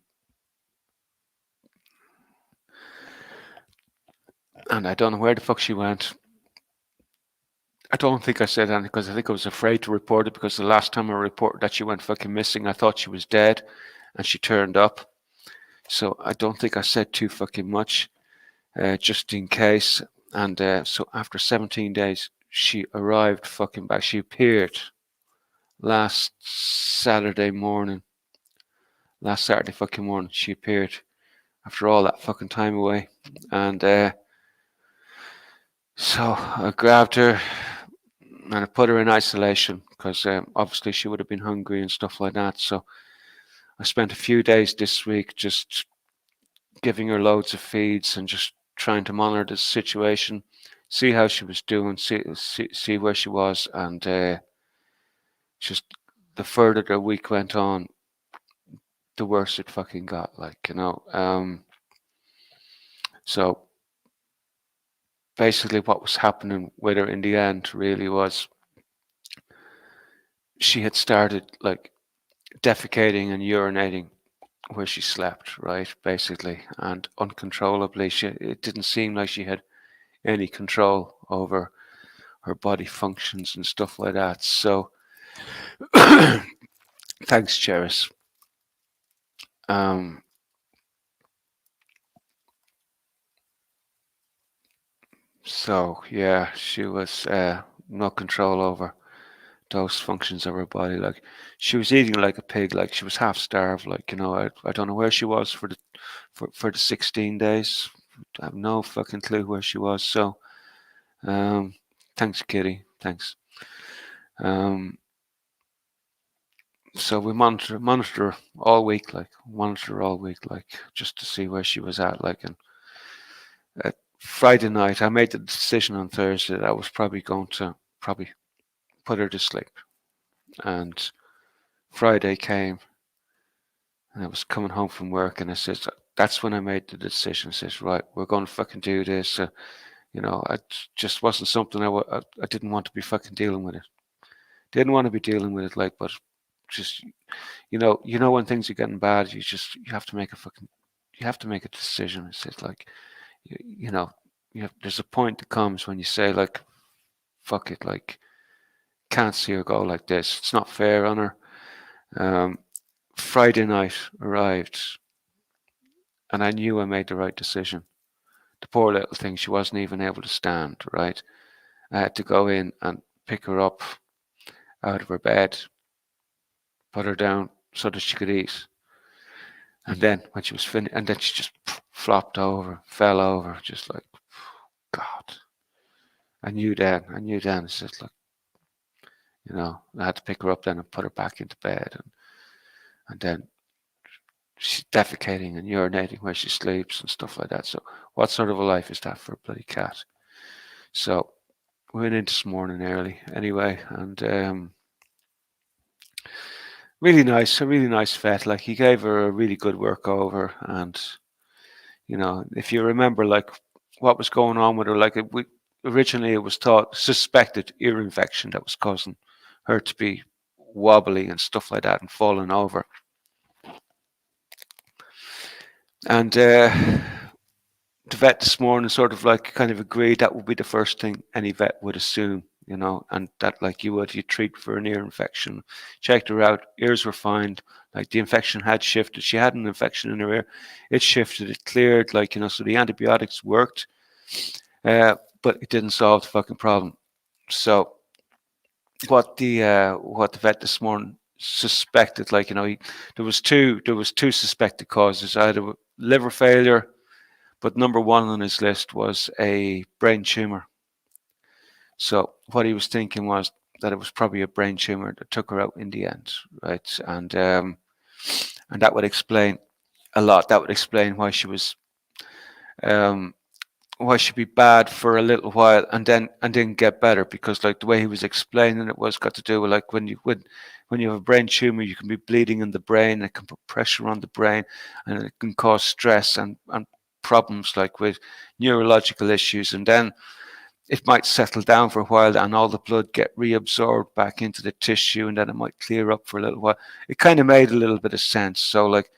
I don't know where the fuck she went. I don't think I said anything because I think I was afraid to report it because the last time I reported that she went fucking missing, I thought she was dead and she turned up. So I don't think I said too fucking much, just in case. And so after 17 days, she arrived fucking back. She appeared last Saturday morning. Last Saturday fucking morning, she appeared after all that fucking time away. And so I grabbed her and I put her in isolation because obviously she would have been hungry and stuff like that. So I spent a few days this week just giving her loads of feeds and just trying to monitor the situation, see how she was doing, see where she was, and just the further the week went on, the worse it fucking got. Like, you know, so basically what was happening with her in the end really was she had started like defecating and urinating where she slept, right, basically, and uncontrollably. It didn't seem like she had any control over her body functions and stuff like that. So thanks, Cheris. So yeah, she was no control over those functions of her body. Like she was eating like a pig. Like she was half starved. Like, you know, I don't know where she was for the 16 days. I have no fucking clue where she was. So thanks, Kitty. Thanks. So we monitor her all week, like just to see where she was at, like. And Friday night, I made the decision on Thursday that I was probably going to put her to sleep. And Friday came, and I was coming home from work, and I said, that's when I made the decision. I says, right, we're going to fucking do this. You know, it just wasn't something I didn't want to be fucking dealing with it. Didn't want to be dealing with it, like, but just, you know when things are getting bad, you have to make a decision. It's just like, you know, there's a point that comes when you say, like, fuck it, like, can't see her go like this. It's not fair on her. Friday night arrived, and I knew I made the right decision. The poor little thing, she wasn't even able to stand, right? I had to go in and pick her up out of her bed, put her down so that she could eat. And then when she was finished, and then she just flopped over, fell over, just like, God. I knew then, it's just like, you know, I had to pick her up then and put her back into bed. And and then she's defecating and urinating where she sleeps and stuff like that. So what sort of a life is that for a bloody cat? So we went in this morning early anyway, and really nice, a really nice vet. Like he gave her a really good work over, and if you remember, like what was going on with her, like originally it was thought suspected ear infection that was causing her to be wobbly and stuff like that and falling over. And the vet this morning sort of like kind of agreed that would be the first thing any vet would assume, and that like you treat for an ear infection. Checked her out, ears were fine, like the infection had shifted. She had an infection in her ear, it shifted, it cleared, like, so the antibiotics worked, but it didn't solve the fucking problem. So what the vet this morning suspected, like, there was two suspected causes, either liver failure, but number one on his list was a brain tumor. So what he was thinking was that it was probably a brain tumor that took her out in the end, right? And that would explain a lot. That would explain why she was why she'd be bad for a little while and then get better, because like the way he was explaining it was got to do with like when you have a brain tumor, you can be bleeding in the brain, it can put pressure on the brain, and it can cause stress and problems like with neurological issues, and then it might settle down for a while and all the blood get reabsorbed back into the tissue, and then it might clear up for a little while. It kind of made a little bit of sense. So like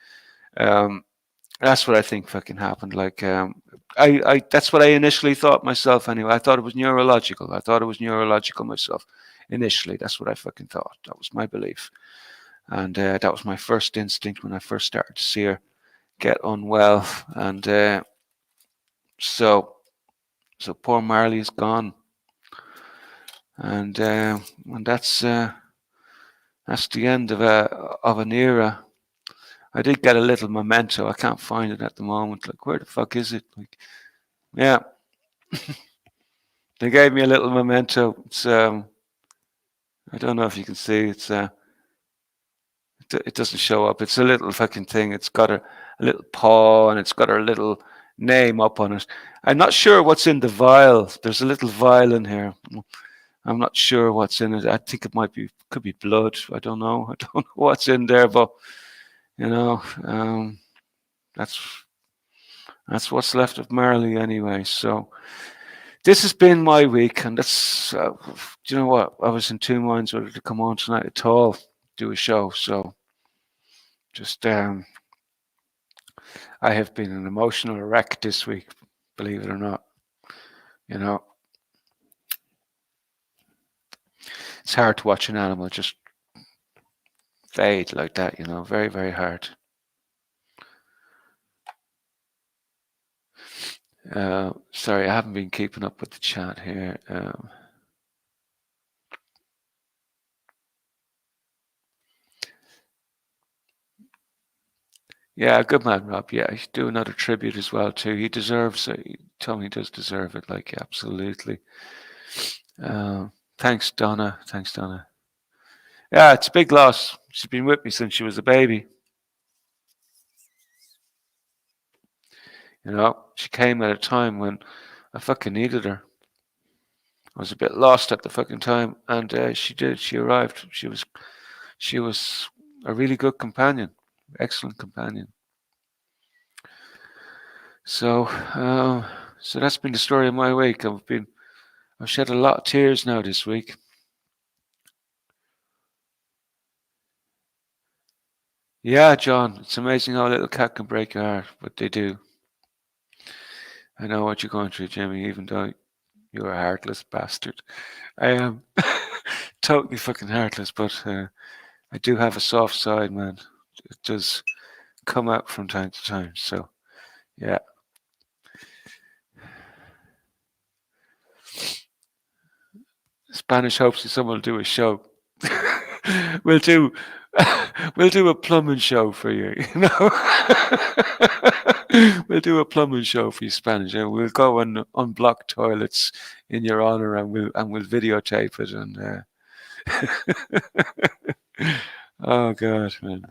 that's what I think fucking happened. Like I that's what I initially thought myself anyway. I thought it was neurological. I thought it was neurological myself initially. That's what I fucking thought. That was my belief, and that was my first instinct when I first started to see her get unwell. And so poor Marley is gone, and that's the end of an era. I did get a little memento. I can't find it at the moment. Like, where the fuck is it? Like, yeah, they gave me a little memento. It's I don't know if you can see. It's it doesn't show up. It's a little fucking thing. It's got a little paw and it's got her little name up on it. I'm not sure what's in the vial. There's a little vial in here. I'm not sure what's in it. I think it could be blood. I don't know. I don't know what's in there, but that's what's left of Marley anyway. So this has been my week, and that's do you know what? I was in two minds whether to come on tonight at all, do a show. So just I have been an emotional wreck this week, believe it or not. It's hard to watch an animal just fade like that, very, very hard. Sorry, I haven't been keeping up with the chat here. Yeah, good man, Rob. Yeah, he should do another tribute as well too. He deserves it. Tony does deserve it. Like, absolutely. Thanks, Donna. Thanks, Donna. Yeah, it's a big loss. She's been with me since she was a baby. She came at a time when I fucking needed her. I was a bit lost at the fucking time, and she did. She arrived. She was a really good companion, excellent companion. So that's been the story of my week. I've shed a lot of tears now this week. Yeah, John, it's amazing how a little cat can break your heart, but they do. I know what you're going through, Jimmy, even though you're a heartless bastard. I am totally fucking heartless, but I do have a soft side, man. It does come out from time to time, so yeah. Spanish hopes that someone will do a show. We'll do a plumbing show for you, We'll do a plumbing show for you, Spanish, and we'll go and unblock toilets in your honor, and we'll videotape it, and oh god, man.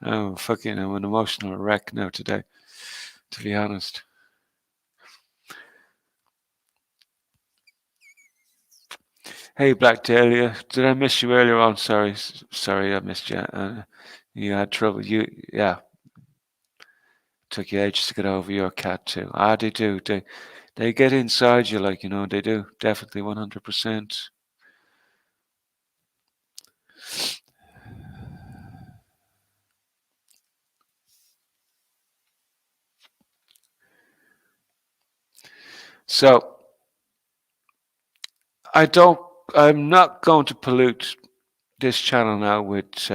Oh, fucking, I'm an emotional wreck now today, to be honest. Hey, Black Dahlia, did I miss you earlier on? Sorry, sorry, I missed you. You had trouble. Yeah, took you ages to get over your cat too. Ah, they do. They get inside you, like, you know, they do. Definitely 100%. So, I'm not going to pollute this channel now with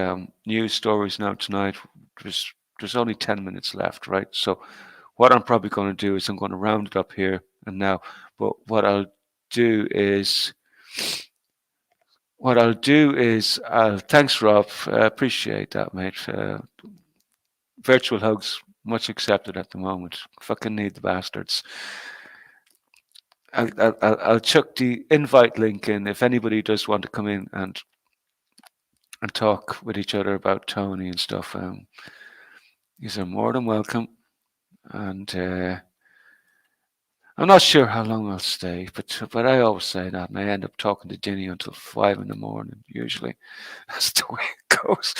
news stories now tonight. There's only 10 minutes left, right? So what I'm probably going to do is I'm going to round it up here and now. But what I'll do is thanks, Rob. Appreciate that, mate. Virtual hugs, much accepted at the moment. Fucking need the bastards. I'll chuck the invite link in if anybody does want to come in and talk with each other about Tony and stuff. These are more than welcome. And I'm not sure how long I'll stay, but I always say that, and I end up talking to Ginny until 5 in the morning. Usually, that's the way it goes.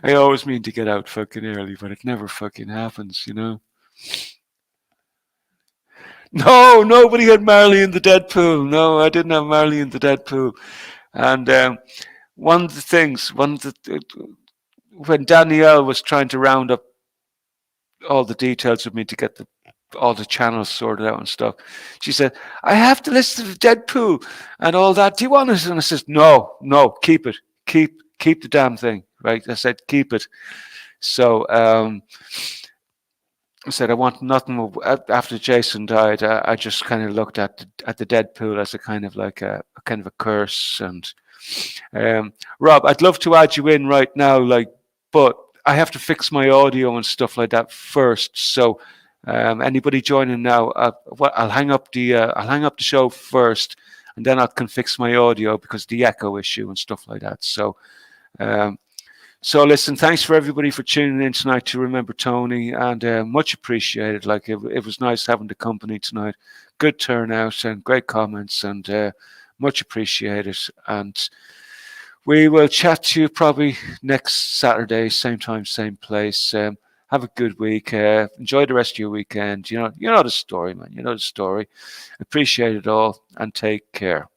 I always mean to get out fucking early, but it never fucking happens, you know. No, nobody had Marley in the Deadpool. No, I didn't have Marley in the Deadpool. And one of the things, when Danielle was trying to round up all the details with me to get all the channels sorted out and stuff, she said, I have to listen to Deadpool and all that. Do you want it? And I said, no, keep it. Keep the damn thing, right? I said, keep it. So I said, I want nothing more. After Jason died, I just kind of looked at the Deadpool as a kind of like a curse. And Rob, I'd love to add you in right now, like, but I have to fix my audio and stuff like that first. So anybody joining now, I'll hang up the show first, and then I can fix my audio because the echo issue and stuff like that. So. So listen, thanks for everybody for tuning in tonight to Remember Tony, and much appreciated. Like it was nice having the company tonight. Good turnout and great comments, and much appreciated. And we will chat to you probably next Saturday, same time, same place. Have a good week. Enjoy the rest of your weekend. You know the story, man. You know the story. Appreciate it all, and take care.